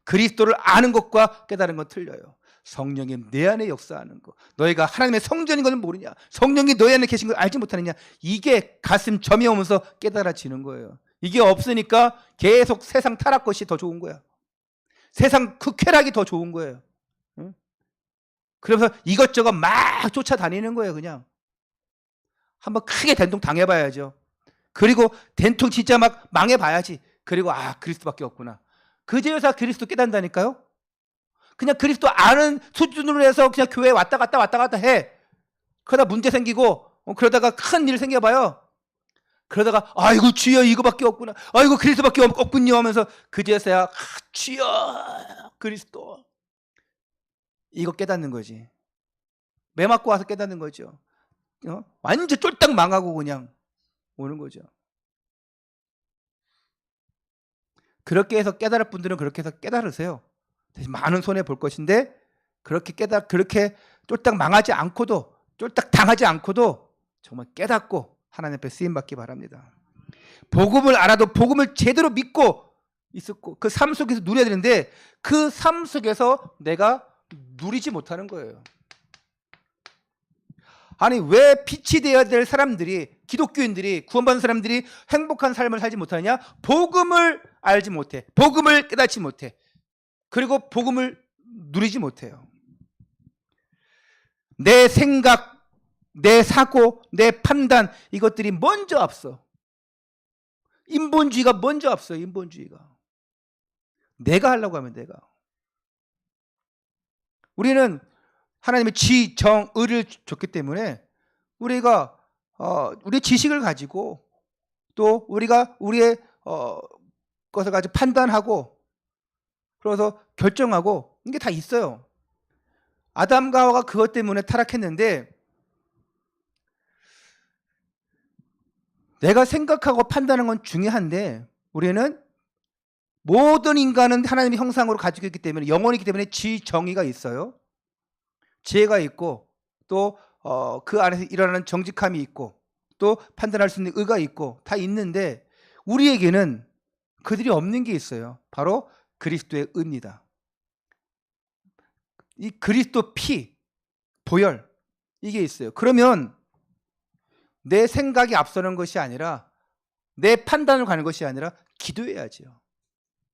Speaker 1: 그리스도를 아는 것과 깨달은 건 틀려요. 성령이 내 안에 역사하는 거, 너희가 하나님의 성전인 것을 모르냐, 성령이 너희 안에 계신 걸 알지 못하느냐, 이게 가슴 점이 오면서 깨달아지는 거예요. 이게 없으니까 계속 세상 타락 것이 더 좋은 거야. 세상 그 쾌락이 더 좋은 거예요. 응? 그러면서 이것저것 막 쫓아다니는 거예요. 그냥 한번 크게 된통 당해봐야죠. 그리고 된통 진짜 막 망해봐야지. 그리고 그리스도밖에 없구나. 그제서야 그리스도 깨닫는다니까요. 그냥 그리스도 아는 수준으로 해서 그냥 교회에 왔다 갔다 해. 그러다 문제 생기고 그러다가 큰 일 생겨봐요. 그러다가 아이고 주여 이거밖에 없구나, 아이고 그리스도밖에 없군요 하면서 그제서야 주여 그리스도, 이거 깨닫는 거지. 매 맞고 와서 깨닫는 거죠. 완전 쫄딱 망하고 그냥 오는 거죠. 그렇게 해서 깨달을 분들은 그렇게 해서 깨달으세요. 대신 많은 손해 볼 것인데, 그렇게 쫄딱 망하지 않고도, 쫄딱 당하지 않고도 정말 깨닫고 하나님 앞에 쓰임 받기 바랍니다. 복음을 알아도 복음을 제대로 믿고 있었고 그 삶 속에서 누려야 되는데, 그 삶 속에서 내가 누리지 못하는 거예요. 아니 왜 빛이 되어야 될 사람들이, 기독교인들이, 구원받은 사람들이 행복한 삶을 살지 못하냐? 복음을 알지 못해, 복음을 깨닫지 못해, 그리고 복음을 누리지 못해요. 내 생각, 내 사고, 내 판단, 이것들이 먼저 앞서. 인본주의가 먼저 앞서요. 인본주의가. 내가 하려고 하면 내가. 우리는 하나님의 지, 정, 의를 줬기 때문에 우리가 우리의 지식을 가지고 또 우리가 우리의 것을 가지고 판단하고 그래서 결정하고, 이게 다 있어요. 아담과 하와가 그것 때문에 타락했는데, 내가 생각하고 판단하는 건 중요한데, 우리는 모든 인간은 하나님의 형상으로 가지고 있기 때문에, 영혼이기 때문에 지, 정의가 있어요. 지혜가 있고 또 그 안에서 일어나는 정직함이 있고 또 판단할 수 있는 의가 있고 다 있는데, 우리에게는 그들이 없는 게 있어요. 바로 그리스도의 의입니다. 이 그리스도 피, 보혈, 이게 있어요. 그러면 내 생각이 앞서는 것이 아니라 내 판단을 가는 것이 아니라 기도해야지요.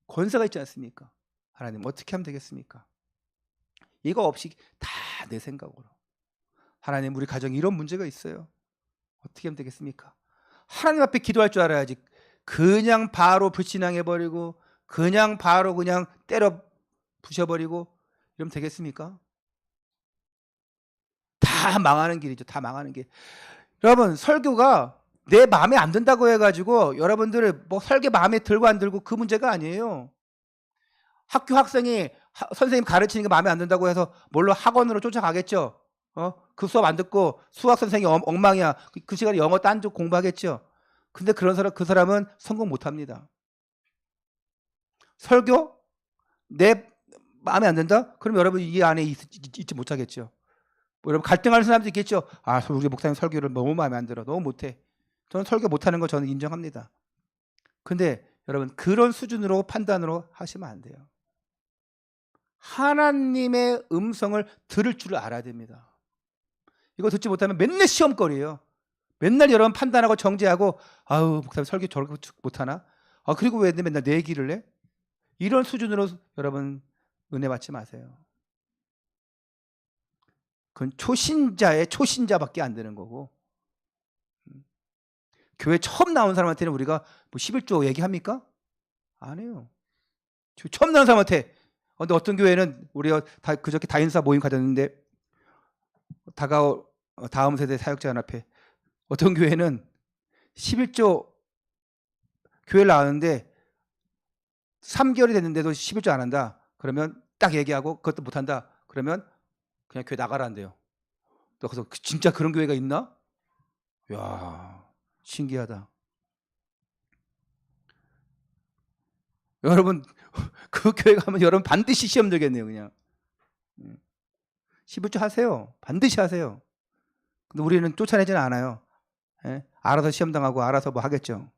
Speaker 1: 권세가 있지 않습니까? 하나님 어떻게 하면 되겠습니까? 이거 없이 다 내 생각으로. 하나님 우리 가정에 이런 문제가 있어요. 어떻게 하면 되겠습니까? 하나님 앞에 기도할 줄 알아야지. 그냥 바로 불신앙해버리고 그냥 바로 그냥 때려 부셔버리고 이러면 되겠습니까? 다 망하는 길이죠. 다 망하는 길. 여러분 설교가 내 마음에 안 든다고 해가지고 여러분들을 뭐 설교 마음에 들고 안 들고 그 문제가 아니에요. 학교 학생이 선생님 가르치는 게 마음에 안 든다고 해서 뭘로 학원으로 쫓아가겠죠. 그 수업 안 듣고 수학 선생님이 엉망이야. 그 시간에 영어 딴 쪽 공부하겠죠. 근데 그 사람은 성공 못 합니다. 설교? 내 마음에 안 든다? 그럼 여러분 이 안에 있지 못하겠죠. 뭐 여러분 갈등하는 사람도 있겠죠. 아, 우리 목사님 설교를 너무 마음에 안 들어. 너무 못해. 저는 설교 못하는 거 저는 인정합니다. 근데 여러분 그런 수준으로 판단으로 하시면 안 돼요. 하나님의 음성을 들을 줄 알아야 됩니다. 이거 듣지 못하면 맨날 시험거리예요. 맨날 여러분 판단하고 정죄하고 아우 목사님 설교 저렇게 못하나? 아 그리고 왜 맨날 내 얘기를 해? 이런 수준으로 여러분 은혜 받지 마세요. 그건 초신자의 초신자밖에 안 되는 거고 교회 처음 나온 사람한테는 우리가 뭐 11조 얘기합니까? 안 해요. 처음 나온 사람한테 근데 어떤 교회는 우리가 그저께 다인사 모임 가졌는데 다음 세대 사역자연합회 어떤 교회는 11조 교회를 나왔는데 3개월이 됐는데도 11조 안 한다. 그러면 딱 얘기하고 그것도 못 한다. 그러면 그냥 교회 나가라는데요. 그래서 진짜 그런 교회가 있나? 이야, 신기하다. 여러분 그 교회 가면 여러분 반드시 시험 들겠네요. 그냥 11조 하세요. 반드시 하세요. 근데 우리는 쫓아내지는 않아요. 예? 알아서 시험 당하고 알아서 뭐 하겠죠.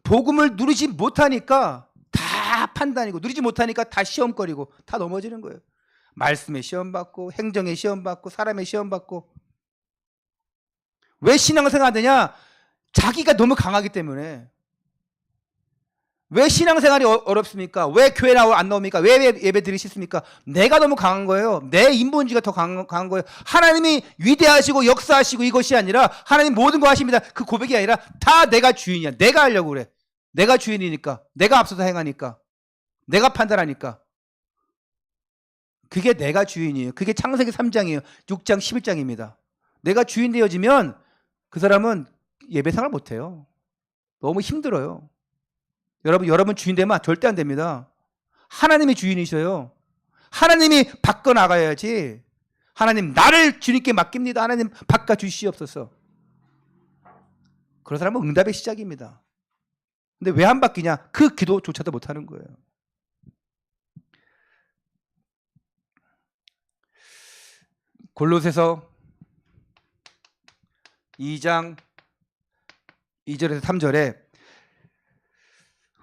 Speaker 1: 복음을 누리지 못하니까 다 판단이고 누리지 못하니까 다 시험거리고 다 넘어지는 거예요. 말씀에 시험 받고 행정에 시험 받고 사람의 시험 받고. 왜 신앙생활 안 되냐? 자기가 너무 강하기 때문에. 왜 신앙생활이 어렵습니까? 왜 교회 안 나옵니까? 왜 예배 드리기 싫습니까? 내가 너무 강한 거예요. 내 인본주의가 더 강한 거예요. 하나님이 위대하시고 역사하시고 이것이 아니라 하나님 모든 거 하십니다. 그 고백이 아니라 다 내가 주인이야. 내가 하려고 그래. 내가 주인이니까. 내가 앞서서 행하니까. 내가 판단하니까. 그게 내가 주인이에요. 그게 창세기 3장이에요. 6장 11장입니다. 내가 주인 되어지면 그 사람은 예배생활 못해요. 너무 힘들어요. 여러분 주인 되면 절대 안 됩니다. 하나님이 주인이셔요. 하나님이 바꿔 나가야지. 하나님 나를 주님께 맡깁니다. 하나님 바꿔 주시옵소서. 그런 사람은 응답의 시작입니다. 근데 왜 안 바뀌냐? 그 기도조차도 못하는 거예요. 골로새서 2장 2절에서 3절에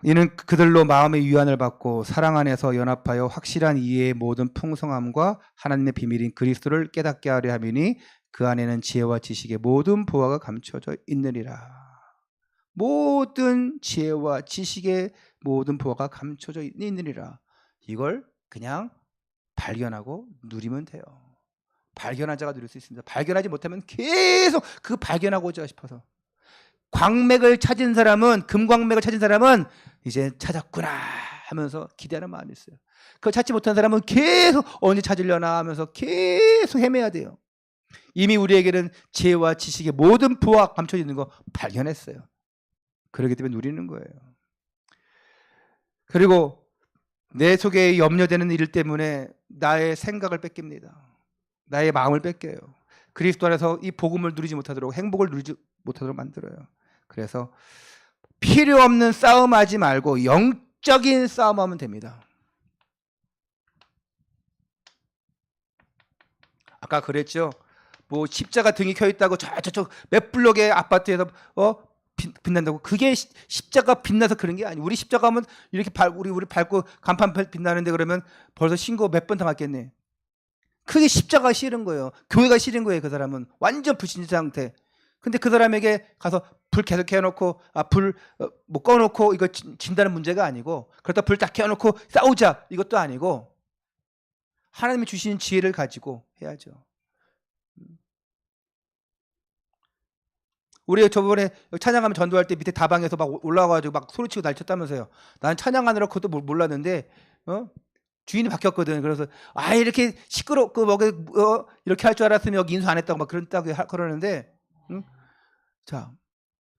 Speaker 1: 이는 그들로 마음의 위안을 받고 사랑 안에서 연합하여 확실한 이해의 모든 풍성함과 하나님의 비밀인 그리스도를 깨닫게 하려 함이니 그 안에는 지혜와 지식의 모든 보화가 감춰져 있느니라. 모든 지혜와 지식의 모든 보화가 감춰져 있느니라. 이걸 그냥 발견하고 누리면 돼요. 발견한 자가 누릴 수 있습니다. 발견하지 못하면 계속 그 발견하고자 싶어서. 광맥을 찾은 사람은, 금광맥을 찾은 사람은 이제 찾았구나 하면서 기대하는 마음이 있어요. 그걸 찾지 못한 사람은 계속 언제 찾으려나 하면서 계속 헤매야 돼요. 이미 우리에게는 지혜와 지식의 모든 부와 감춰져 있는 거 발견했어요. 그렇기 때문에 누리는 거예요. 그리고 내 속에 염려되는 일 때문에 나의 생각을 뺏깁니다. 나의 마음을 뺏겨요. 그리스도 안에서 이 복음을 누리지 못하도록, 행복을 누리지 못하도록 만들어요. 그래서 필요 없는 싸움하지 말고 영적인 싸움하면 됩니다. 아까 그랬죠. 뭐 십자가 등이 켜 있다고 저쪽 몇 블록의 아파트에서 빛난다고. 그게 십자가 빛나서 그런 게 아니에요. 우리 십자가 하면 이렇게 우리 밟고 간판 빛나는데 그러면 벌써 신고 몇 번 당했겠네. 그게 십자가가 싫은 거예요. 교회가 싫은 거예요. 그 사람은 완전 불신자 상태. 근데 그 사람에게 가서 불 계속 켜놓고 불 뭐 꺼놓고 이거 진다는 문제가 아니고, 그렇다 불 딱 켜놓고 싸우자 이것도 아니고, 하나님이 주신 지혜를 가지고 해야죠. 우리 저번에 찬양하면 전도할 때 밑에 다방에서 막 올라와가지고 막 소리치고 날쳤다면서요. 나는 찬양하느라 그것도 몰랐는데 주인이 바뀌었거든. 그래서 이렇게 시끄럽고 이렇게 할 줄 알았으면 여기 인수 안 했다고 막 그러는데, 응? 자,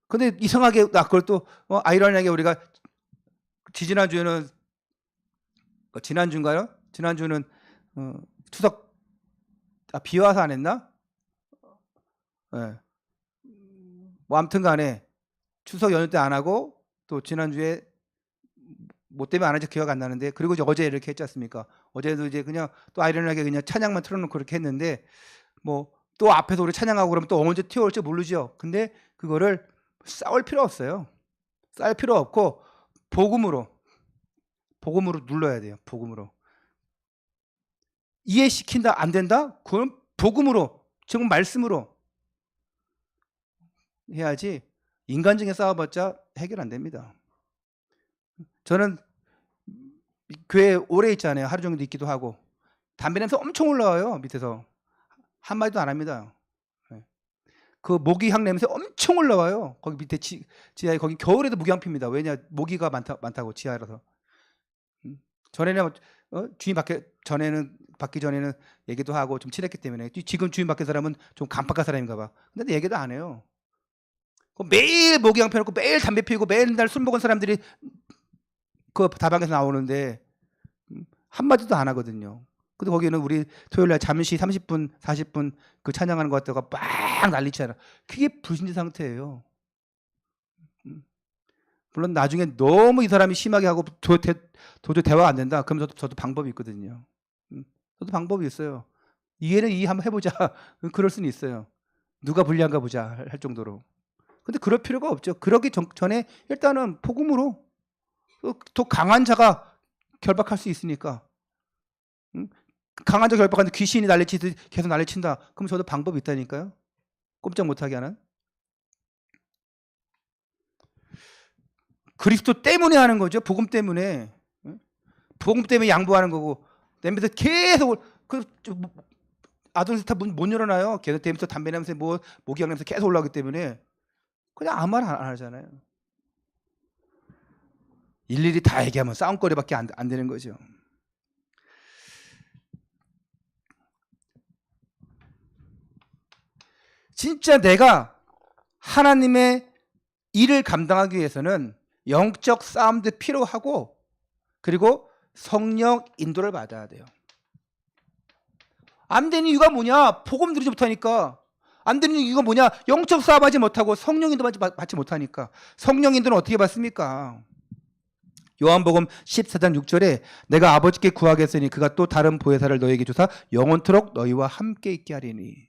Speaker 1: 근데 이상하게 그걸 또 아이러니하게 우리가 지난주에는 지난주인가요? 지난주는 추석 비 와서 안 했나? 네. 뭐 아무튼 간에 추석 연휴 때 안 하고 또 지난주에 뭐 때문에 안 한지 기억 안 나는데, 그리고 이제 어제 이렇게 했지 않습니까? 어제도 이제 그냥 또 아이러니하게 그냥 찬양만 틀어놓고 그렇게 했는데, 뭐 또 앞에서 우리 찬양하고 그러면 또 언제 튀어올지 모르죠. 근데 그거를 싸울 필요 없어요. 싸울 필요 없고 복음으로 눌러야 돼요. 복음으로. 이해시킨다 안 된다? 그건 복음으로, 지금 말씀으로 해야지 인간적인 싸워봤자 해결 안 됩니다. 저는 교회 오래 있잖아요. 하루 종일 있기도 하고 담배 냄새 엄청 올라와요. 밑에서 한마디도 안 합니다. 그 모기향 냄새 엄청 올라와요. 거기 밑에 지하에 거기 겨울에도 모기향 핍니다. 왜냐, 모기가 많다고 지하라서. 전에는 주인 받기 전에는 얘기도 하고 좀 친했기 때문에. 지금 주인 바뀐 사람은 좀 간박한 사람인가 봐. 근데 얘기도 안 해요. 매일 모기향 펴놓고 매일 담배 피우고 매일 술 먹은 사람들이 그 다방에서 나오는데 한마디도 안 하거든요. 근데 거기는 우리 토요일날 잠시 30분 40분 그 찬양하는 것 같다가 막 난리치잖아. 그게 불신자 상태예요. 물론 나중에 너무 이 사람이 심하게 하고 도저히 대화가 안 된다, 그럼 저도 방법이 있거든요. 저도 방법이 있어요. 이해는 한번 해보자. 그럴 수는 있어요. 누가 불리한가 보자 할 정도로. 근데 그럴 필요가 없죠. 그러기 전에 일단은 복음으로 더 강한 자가 결박할 수 있으니까. 강한 자가 결박하는데 귀신이 난리치듯 계속 난리친다, 그럼 저도 방법이 있다니까요. 꼼짝 못하게 하는. 그리스도 때문에 하는 거죠. 복음 때문에. 복음 때문에 양보하는 거고. 냄새 계속 아동센터 문 못 열어놔요. 계속 냄새, 담배 냄새, 모기향 냄새 계속 올라오기 때문에 그냥 아무 말 안 하잖아요. 일일이 다 얘기하면 싸움거리밖에 안 되는 거죠. 진짜 내가 하나님의 일을 감당하기 위해서는 영적 싸움도 필요하고, 그리고 성령 인도를 받아야 돼요. 안 되는 이유가 뭐냐? 복음 들으지 못하니까. 안 되는 이유가 뭐냐? 영적 싸움하지 못하고 성령 인도 받지 못하니까. 성령 인도는 어떻게 받습니까? 요한복음 14장 6절에 내가 아버지께 구하겠으니 그가 또 다른 보혜사를 너에게 주사 영원토록 너희와 함께 있게 하리니.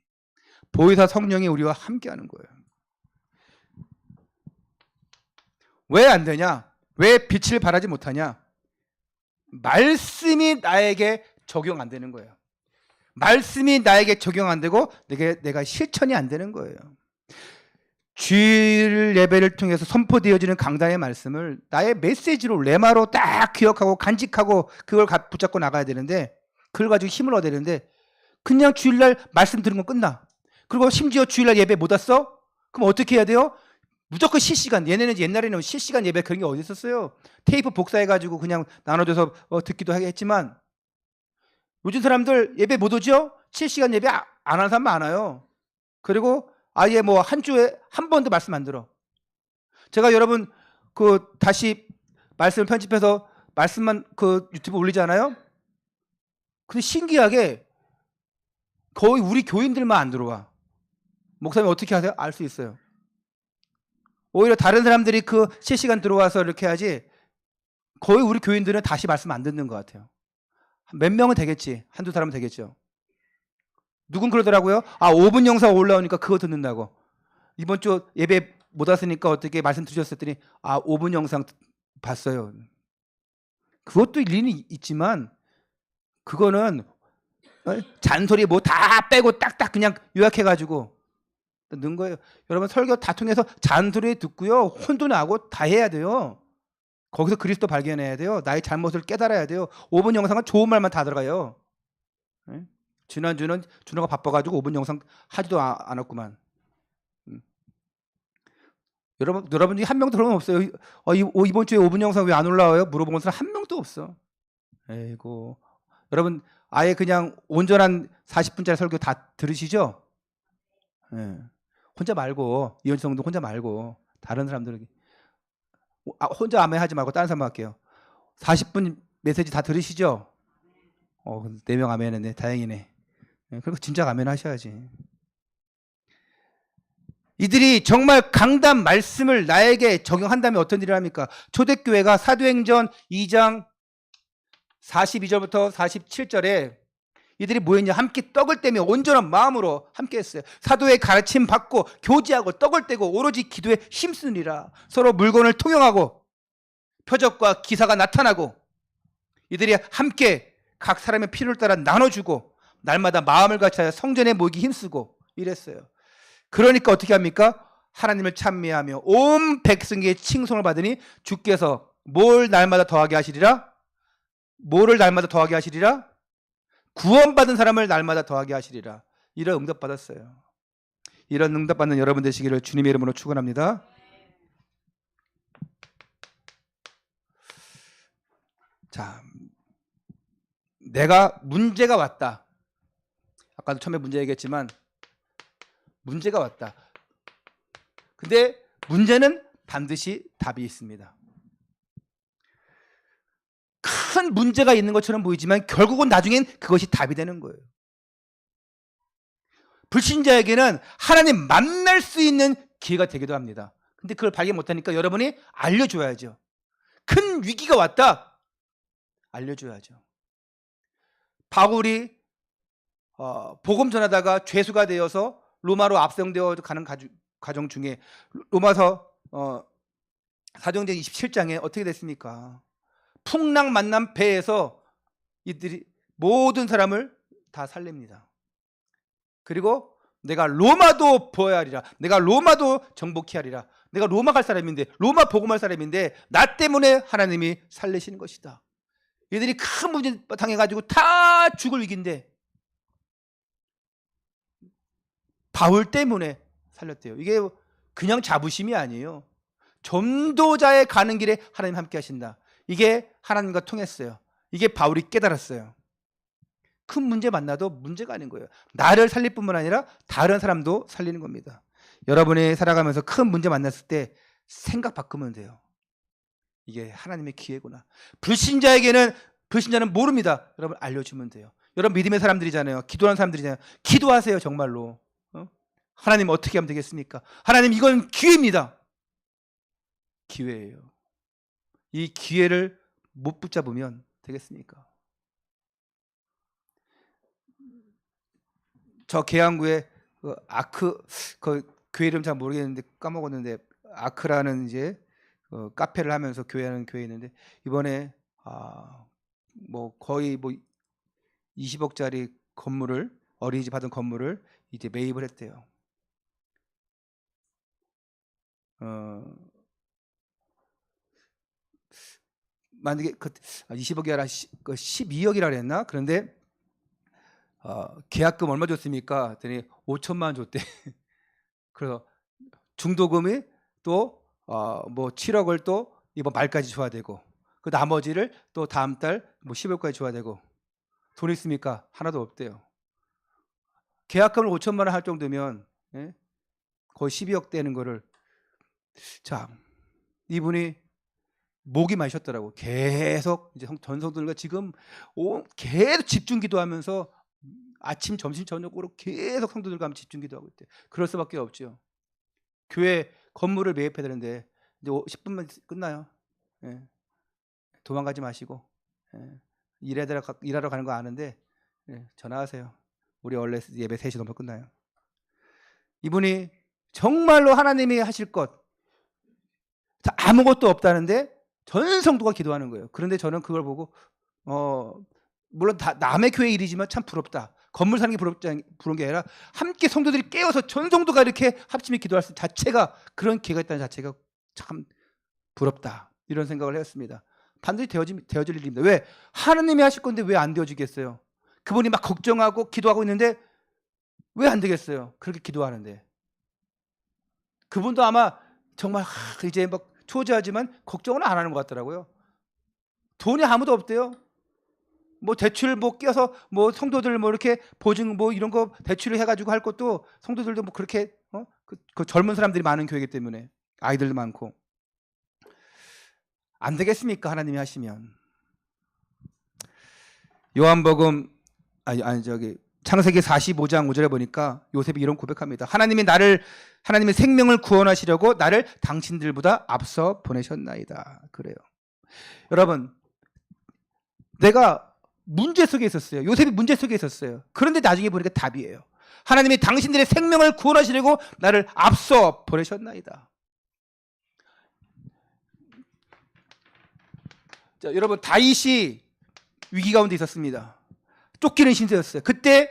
Speaker 1: 보혜사 성령이 우리와 함께 하는 거예요. 왜 안 되냐? 왜 빛을 발하지 못하냐? 말씀이 나에게 적용 안 되는 거예요. 말씀이 나에게 적용 안 되고 내가 실천이 안 되는 거예요. 주일 예배를 통해서 선포되어지는 강단의 말씀을 나의 메시지로, 레마로 딱 기억하고 간직하고 그걸 붙잡고 나가야 되는데, 그걸 가지고 힘을 얻어야 되는데, 그냥 주일날 말씀 들은 건 끝나. 그리고 심지어 주일날 예배 못 왔어? 그럼 어떻게 해야 돼요? 무조건 실시간. 옛날에는 실시간 예배 그런 게 어디 있었어요? 테이프 복사해가지고 그냥 나눠줘서 듣기도 했지만, 요즘 사람들 예배 못 오죠? 실시간 예배 안 하는 사람 많아요. 그리고 아예 한 주에 한 번도 말씀 안 들어. 제가 여러분 다시 말씀을 편집해서 말씀만 유튜브 올리잖아요. 근데 신기하게 거의 우리 교인들만 안 들어와. 목사님 어떻게 하세요? 알 수 있어요. 오히려 다른 사람들이 실시간 들어와서 이렇게 하지, 거의 우리 교인들은 다시 말씀 안 듣는 것 같아요. 몇 명은 되겠지. 한두 사람은 되겠죠. 누군 그러더라고요. 5분 영상 올라오니까 그거 듣는다고. 이번 주 예배 못 왔으니까 어떻게 말씀 드렸더니 5분 영상 봤어요. 그것도 일리는 있지만, 그거는 잔소리 뭐 다 빼고 딱딱 그냥 요약해가지고 넣은 거예요. 여러분 설교 다 통해서 잔소리 듣고요, 혼도 나고 다 해야 돼요. 거기서 그리스도 발견해야 돼요. 나의 잘못을 깨달아야 돼요. 5분 영상은 좋은 말만 다 들어가요. 지난주는 준호가 바빠가지고 5분 영상 하지도 않았구만. 여러분 중에 한 명도 그런 건 없어요. 이번 주에 5분 영상 왜 안 올라와요? 물어본 사람 한 명도 없어. 에이고. 여러분 아예 그냥 온전한 40분짜리 설교 다 들으시죠? 예. 혼자 말고, 이현성도 혼자 말고 다른 사람들에게 혼자 아멘 하지 말고 다른 사람 할게요. 40분 메시지 다 들으시죠? 4명 아멘 했네. 다행이네. 그리고 진짜 아멘 하셔야지. 이들이 정말 강단 말씀을 나에게 적용한다면 어떤 일을 합니까? 초대교회가 사도행전 2장 42절부터 47절에 이들이 뭐했냐? 함께 떡을 떼며 온전한 마음으로 함께 했어요. 사도의 가르침 받고 교제하고 떡을 떼고 오로지 기도에 힘쓰니라. 서로 물건을 통용하고 표적과 기사가 나타나고 이들이 함께 각 사람의 필요를 따라 나눠주고 날마다 마음을 같이하여 성전에 모이기 힘쓰고 이랬어요. 그러니까 어떻게 합니까? 하나님을 찬미하며 온 백성에게 칭송을 받으니 주께서 뭘 날마다 더하게 하시리라? 뭐를 날마다 더하게 하시리라? 구원받은 사람을 날마다 더하게 하시리라. 이런 응답 받았어요. 이런 응답 받는 여러분 되시기를 주님의 이름으로 축원합니다. 자, 내가 문제가 왔다. 아까도 처음에 문제 얘기했지만 문제가 왔다. 근데 문제는 반드시 답이 있습니다. 큰 문제가 있는 것처럼 보이지만 결국은 나중엔 그것이 답이 되는 거예요. 불신자에게는 하나님 만날 수 있는 기회가 되기도 합니다. 근데 그걸 발견 못하니까 여러분이 알려줘야죠. 큰 위기가 왔다. 알려줘야죠. 바울이 복음 전하다가 죄수가 되어서 로마로 압송되어 가는 과정 중에 로마서 사도행전 27장에 어떻게 됐습니까? 풍랑 만난 배에서 이들이 모든 사람을 다 살립니다. 그리고 내가 로마도 보아야 하리라. 내가 로마도 정복해야 하리라. 내가 로마 갈 사람인데, 로마 복음할 사람인데 나 때문에 하나님이 살리시는 것이다. 이들이 큰 문제 당해가지고 다 죽을 위기인데 바울 때문에 살렸대요. 이게 그냥 자부심이 아니에요. 전도자의 가는 길에 하나님 함께 하신다. 이게 하나님과 통했어요. 이게 바울이 깨달았어요. 큰 문제 만나도 문제가 아닌 거예요. 나를 살릴 뿐만 아니라 다른 사람도 살리는 겁니다. 여러분이 살아가면서 큰 문제 만났을 때 생각 바꾸면 돼요. 이게 하나님의 기회구나. 불신자는 모릅니다. 여러분 알려주면 돼요. 여러분 믿음의 사람들이잖아요. 기도하는 사람들이잖아요. 기도하세요. 정말로. 하나님 어떻게 하면 되겠습니까? 하나님 이건 기회입니다. 기회예요. 이 기회를 못 붙잡으면 되겠습니까? 저 계양구에 그 교회 이름 잘 모르겠는데 까먹었는데 아크라는 이제 카페를 하면서 교회하는 교회 있는데 이번에 뭐 거의 뭐 20억짜리 건물을 어린이집 받은 건물을 이제 매입을 했대요. 만약에 20억이 아니라 12억이라 그랬나? 그런데 계약금 얼마 줬습니까? 그랬더니 5천만 원 줬대. 그래서 중도금이 또 뭐 7억을 또 이번 말까지 줘야 되고 그 나머지를 또 다음 달 뭐 10억까지 줘야 되고 돈 있습니까? 하나도 없대요. 계약금을 5천만 원 할 정도면 거의 12억 되는 거를 자 이분이 목이 마셨더라고. 계속 이제 전성들과 지금 계속 집중 기도하면서 아침, 점심, 저녁으로 계속 성도들과 함께 집중 기도하고 있대. 그럴 수밖에 없죠. 교회 건물을 매입해야 되는데 이제 10분만 끝나요. 예. 도망가지 마시고 일하러 가는 거 아는데 전화하세요. 우리 원래 예배 3시 넘어 끝나요. 이분이 정말로 하나님이 하실 것 아무것도 없다는데 전 성도가 기도하는 거예요. 그런데 저는 그걸 보고 물론 다 남의 교회 일이지만 참 부럽다. 건물 사는 게 부러운 게 아니라 함께 성도들이 깨어서 전 성도가 이렇게 합심해 기도할 수 자체가, 그런 기회가 있다는 자체가 참 부럽다. 이런 생각을 했습니다. 반드시 되어질 일입니다. 왜? 하나님이 하실 건데 왜 안 되어지겠어요? 그분이 막 걱정하고 기도하고 있는데 왜 안 되겠어요? 그렇게 기도하는데. 그분도 아마 정말 이제 막 초조하지만 걱정은 안 하는 것 같더라고요. 돈이 아무도 없대요. 뭐 대출 뭐 끼어서 뭐 성도들 뭐 이렇게 보증 뭐 이런 거 대출을 해가지고 할 것도, 성도들도 뭐 그렇게 그 젊은 사람들이 많은 교회이기 때문에 아이들도 많고. 안 되겠습니까? 하나님이 하시면. 요한복음 창세기 45장 5절에 보니까 요셉이 이런 고백합니다. 하나님의 생명을 구원하시려고 나를 당신들보다 앞서 보내셨나이다. 그래요. 여러분, 내가 문제 속에 있었어요. 요셉이 문제 속에 있었어요. 그런데 나중에 보니까 답이에요. 하나님이 당신들의 생명을 구원하시려고 나를 앞서 보내셨나이다. 자, 여러분, 다윗이 위기 가운데 있었습니다. 쫓기는 신세였어요. 그때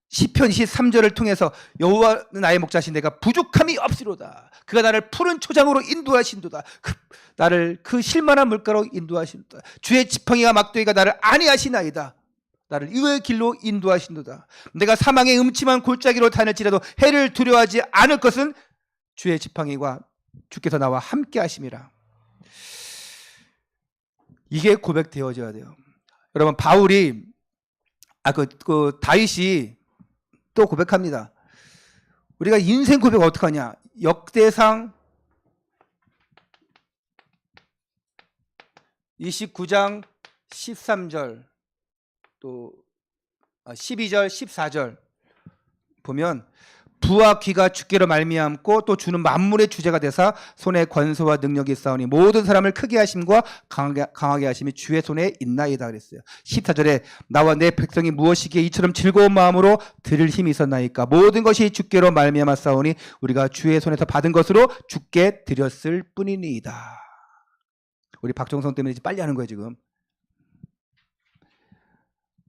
Speaker 1: 시편 23절을 통해서 여호와는 나의 목자신 내가 부족함이 없으로다. 그가 나를 푸른 초장으로 인도하신도다. 나를 그 실만한 물가로 인도하신도다. 주의 지팡이와 막대기가 나를 안위하시나이다. 나를 의의 길로 인도하신도다. 내가 사망의 음침한 골짜기로 다닐지라도 해를 두려워하지 않을 것은 주의 지팡이와 주께서 나와 함께 하심이라. 이게 고백되어져야 돼요. 여러분, 바울이 다윗이 또 고백합니다. 우리가 인생 고백 어떻게 하냐? 역대상 29장 13절 또 12절 14절 보면, 부와 귀가 주께로 말미암고 또 주는 만물의 주제가 되사 손에 권세와 능력이 있사오니 모든 사람을 크게 하심과 강하게 하심이 주의 손에 있나이다 그랬어요. 14절에 나와 내 백성이 무엇이기에 이처럼 즐거운 마음으로 들을 힘이 있었나이까? 모든 것이 주께로 말미암았사오니 우리가 주의 손에서 받은 것으로 주께 드렸을 뿐이니이다. 우리 박정성 때문에 빨리 하는 거예요 지금.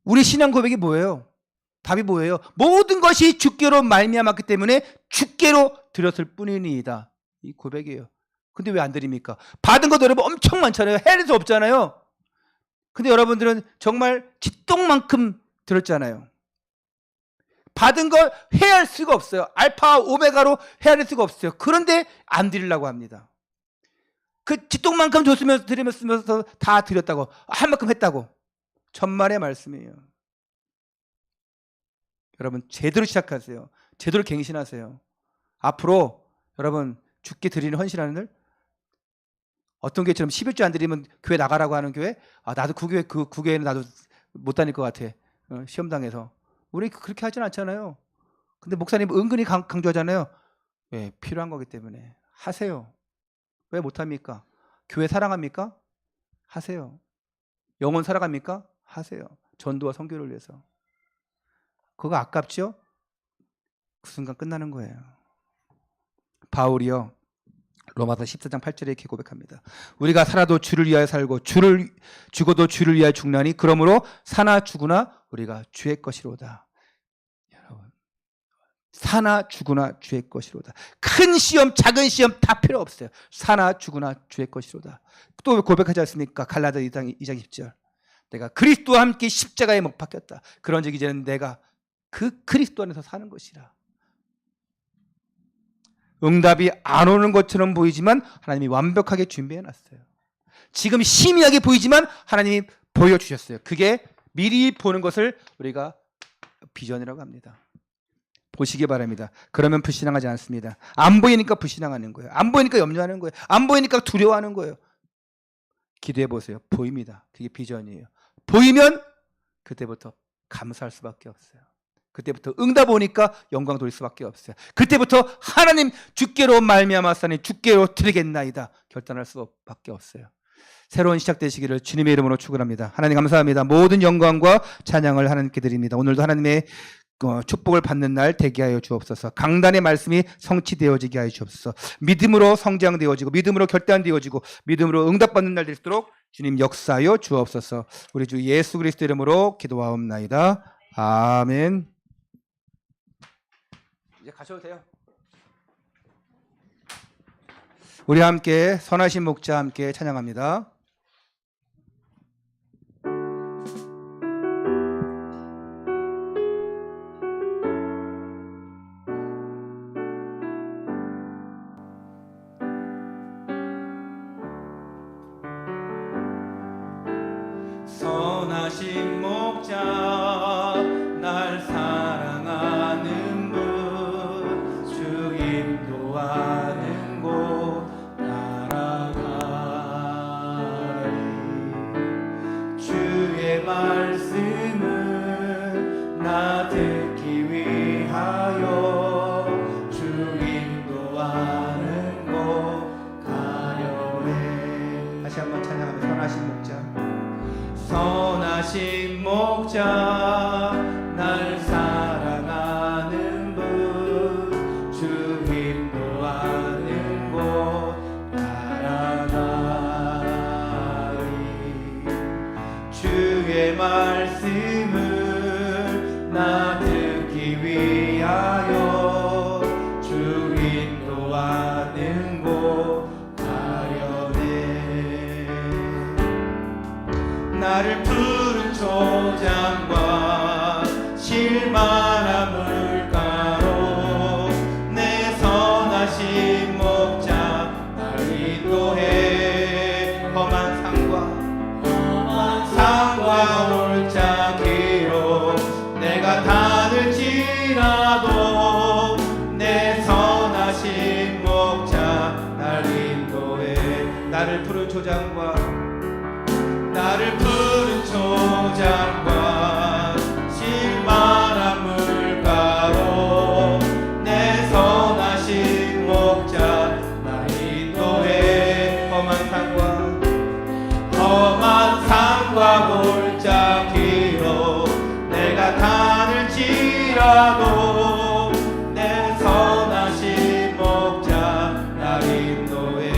Speaker 1: 우리 신앙 고백이 뭐예요? 답이 뭐예요? 모든 것이 주께로 말미암았기 때문에 주께로 드렸을 뿐이니이다. 이 고백이에요. 근데 왜 안 드립니까? 받은 것도 여러분 엄청 많잖아요. 헤아릴 수 없잖아요. 근데 여러분들은 정말 쥐똥만큼 들었잖아요. 받은 걸 헤아릴 수가 없어요. 알파와 오메가로 헤아릴 수가 없어요. 그런데 안 드리려고 합니다. 그 쥐똥만큼 줬으면서 드리면서 다 드렸다고, 한 만큼 했다고. 천만의 말씀이에요. 여러분, 제대로 시작하세요. 제대로 갱신하세요. 앞으로 여러분 주께 드리는 헌신하는 일, 어떤 교회처럼 11조 안 드리면 교회 나가라고 하는 교회, 나도 그 교회는 나도 못 다닐 것 같아. 시험당해서. 우리 그렇게 하진 않잖아요. 근데 목사님 은근히 강조하잖아요. 왜? 필요한 거기 때문에 하세요. 왜 못합니까? 교회 사랑합니까? 하세요. 영혼 살아갑니까? 하세요. 전도와 선교를 위해서. 그거 아깝죠? 그 순간 끝나는 거예요. 바울이요, 로마서 14장 8절에 이렇게 고백합니다. 우리가 살아도 주를 위하여 살고 죽어도 주를 위하여 죽나니 그러므로 사나 죽으나 우리가 주의 것이로다. 여러분, 사나 죽으나 주의 것이로다. 큰 시험 작은 시험 다 필요 없어요. 사나 죽으나 주의 것이로다. 또 고백하지 않습니까? 갈라디아 2장 10절. 내가 그리스도와 함께 십자가에 못 박혔다. 그런즉 이제는 내가 그 그리스도 안에서 사는 것이라. 응답이 안 오는 것처럼 보이지만 하나님이 완벽하게 준비해 놨어요. 지금 희미하게 보이지만 하나님이 보여주셨어요. 그게 미리 보는 것을 우리가 비전이라고 합니다. 보시기 바랍니다. 그러면 불신앙하지 않습니다. 안 보이니까 불신앙하는 거예요. 안 보이니까 염려하는 거예요. 안 보이니까 두려워하는 거예요. 기도해 보세요. 보입니다. 그게 비전이에요. 보이면 그때부터 감사할 수밖에 없어요. 그때부터 응답 오니까 영광 돌릴 수밖에 없어요. 그때부터 하나님 주께로 말미암았사니 주께로 드리겠나이다 결단할 수밖에 없어요. 새로운 시작 되시기를 주님의 이름으로 축원합니다. 하나님 감사합니다. 모든 영광과 찬양을 하나님께 드립니다. 오늘도 하나님의 축복을 받는 날 되게 하여 주옵소서. 강단의 말씀이 성취되어지게 하여 주옵소서. 믿음으로 성장되어지고 믿음으로 결단되어지고 믿음으로 응답받는 날 될 수 있도록 주님 역사하여 주옵소서. 우리 주 예수 그리스도 이름으로 기도하옵나이다. 아멘. 이제 가셔도 돼요. 우리 함께 선하신 목자 함께 찬양합니다. 선하신 목자 날 사랑하는 분 주 인도하는 곳 따라가리 주의 말씀은 나 듣기 위하여 주 인도하는 곳 가려네. 다시 한번 찬양하며 선하신 목자 선하신 목자 날 사랑하는 분 주 인도하는 곳 따라가리 주의 말씀을 나 듣기 위하여 주 인도하는 곳 가려네. 나를 푸른 초장과 실만한 물가로 내 선하신 목자 날 인도해. 험한 산과 올짜기로 내가 다닐지라도 내 선하신 목자 날 인도해. 나를 푸른 초장과 실만한 물가로 내 선하신 목자 날 인도해. 험한 산과 골짜기로 내가 다닐지라도 내 선하신 목자 날 인도해.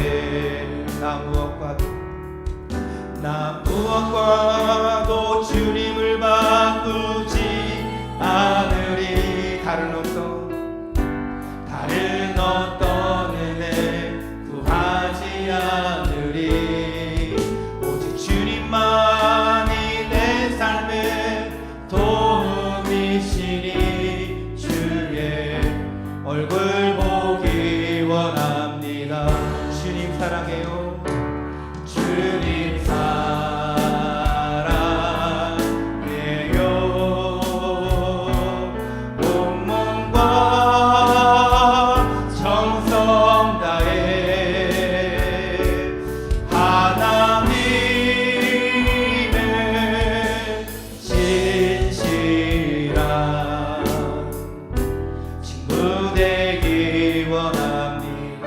Speaker 1: 나 무엇과도 주님을 바꾸지 않으리. 다른 어떤 은혜 구하지 않으리. 오직 주님만이 내 삶의 도움이시니 주의 얼굴 보기 원합니다. 주님 사랑해요. 주님 사랑해요. 온몸과 정성 다해 하나님의 진실한 친구 되기 원합니다.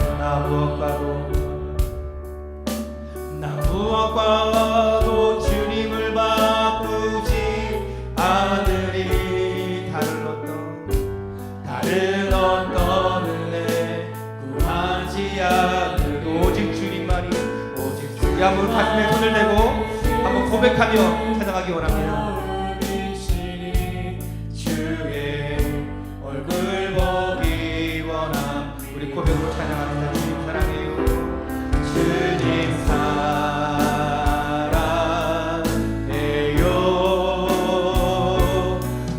Speaker 1: 나 무엇과도 주님을 바꾸지 않으리. 다른 어떤 은혜 구하지 않으리. 오직 주님만이. 우리 한번 가슴에 손을 대고 한번 고백하며 찬양하기 원합니다. 주의 얼굴 보기 원함. 우리 고백으로 찬양합니다. 주님 사랑해요. 주님 사랑해요.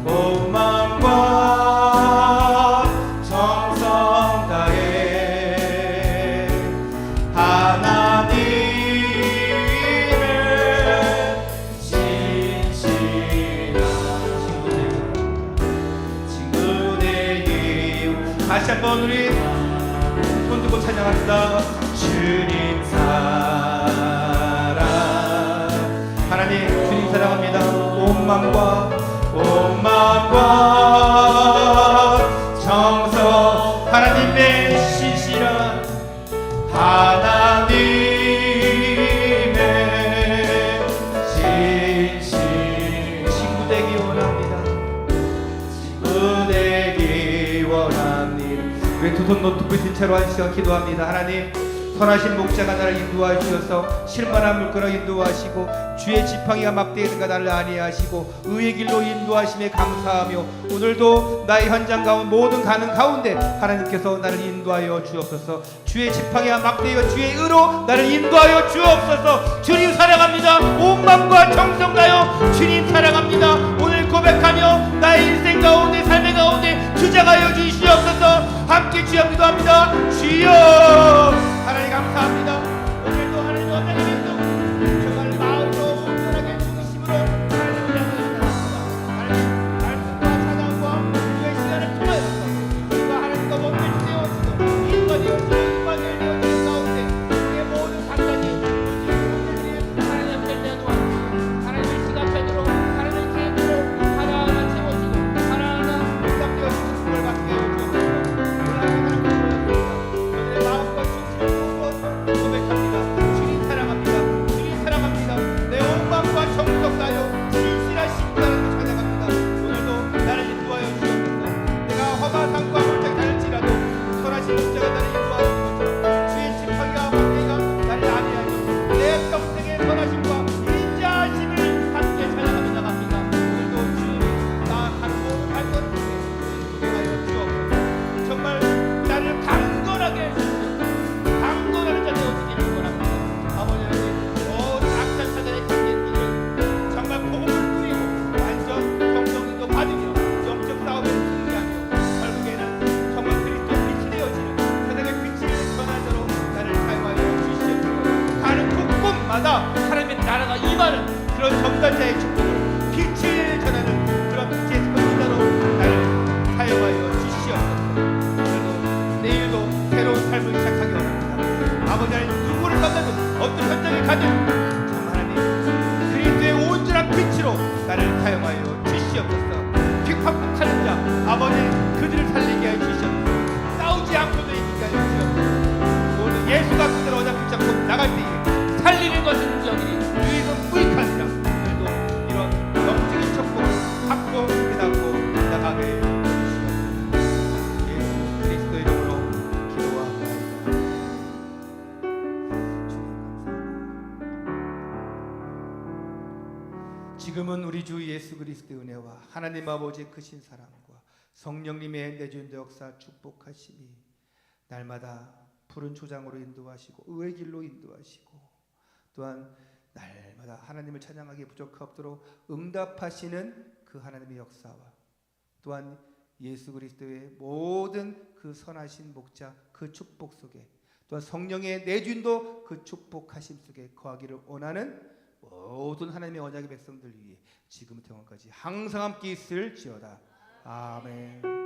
Speaker 1: 온 마음과 정성 다해 하나님의 진실한 친구 되기. 다시 한번 우리 손 들고 찬양합니다. 주님 사랑. 하나님 주님 사랑합니다. 온 마음과 정성 하나님의 신실한 하나님의 진실 친구 되기 원합니다. 친구 되기 원합니다. 우리 두 손 높이 든 채로 한 시간 기도합니다. 하나님 선하신 목자가 나를 인도하시어서 실만한 물가로 인도하시고 주의 지팡이가 막대에 있는가 나를 안위하시고 의의 길로 인도하심에 감사하며 오늘도 나의 현장 가운데 모든 가는 가운데 하나님께서 나를 인도하여 주옵소서. 주의 지팡이와 막대와 주의 의로 나를 인도하여 주옵소서. 주님 사랑합니다. 온 마음과 정성 다하여 주님 사랑합니다. 오늘 고백하며 나의 인생 가운데 삶의 가운데 주장하여 주시옵소서. 함께 주여 기도합니다. 주여 하나님 감사합니다. 오늘도 하나님 원하는 정말 마음으로 온전하게 중심으로 하나님을 향해 나갑니다. 하나님 말씀과 찬양과 주의 시간을 통하여서 우리가 하나님과 몸을 세워주고 인간이 되어지고 인간을 되어지는 가운데 우리의 모든 상관이 우리의 하나님 앞에 내놓아 하나님의 시간편으로 하나님의 계획으로 하나하나 채워주고 하나하나 응답되어지는 축복을 받게 해주옵소서. 하나님의 나라가 임하는 그런 전달자의 축복을 빛을 전하는 그런 빛의 선지자로 나를 사용하여 주시옵소서. 오늘도 내일도 새로운 삶을 시작하기 원합니다. 아버지 하나님 누구를 만나든 어떤 현장에 가든 참 하나님 그리스도의 온전한 빛으로 나를 사용하여 주시옵소서. 핍박하는 자 아버지 그들을 살리게 하여 주시옵소서. 싸우지 않고도 이기게 하여 주시옵소서. 오늘 예수가 그들을 어잡히 잡고 나갈 때에 살리는 것은 여기니 유익은 무익하니라. 오늘도 이런 영적인 축복을 받고 깨닫고 나가게 해주시옵소서. 예수 그리스도 이름으로 기도합니다. 지금은 우리 주 예수 그리스도의 은혜와 하나님 아버지의 크신 사랑과 성령님의 내주인도 역사 축복하심이 날마다 푸른 초장으로 인도하시고 의의 길로 인도하시고 또한 날마다 하나님을 찬양하기에 부족하도록 응답하시는 그 하나님의 역사와 또한 예수 그리스도의 모든 그 선하신 목자 그 축복 속에 또한 성령의 내주인도 그 축복하심 속에 거하기를 원하는 모든 하나님의 언약의 백성들 위해 지금부터 영원까지 항상 함께 있을지어다. 아멘.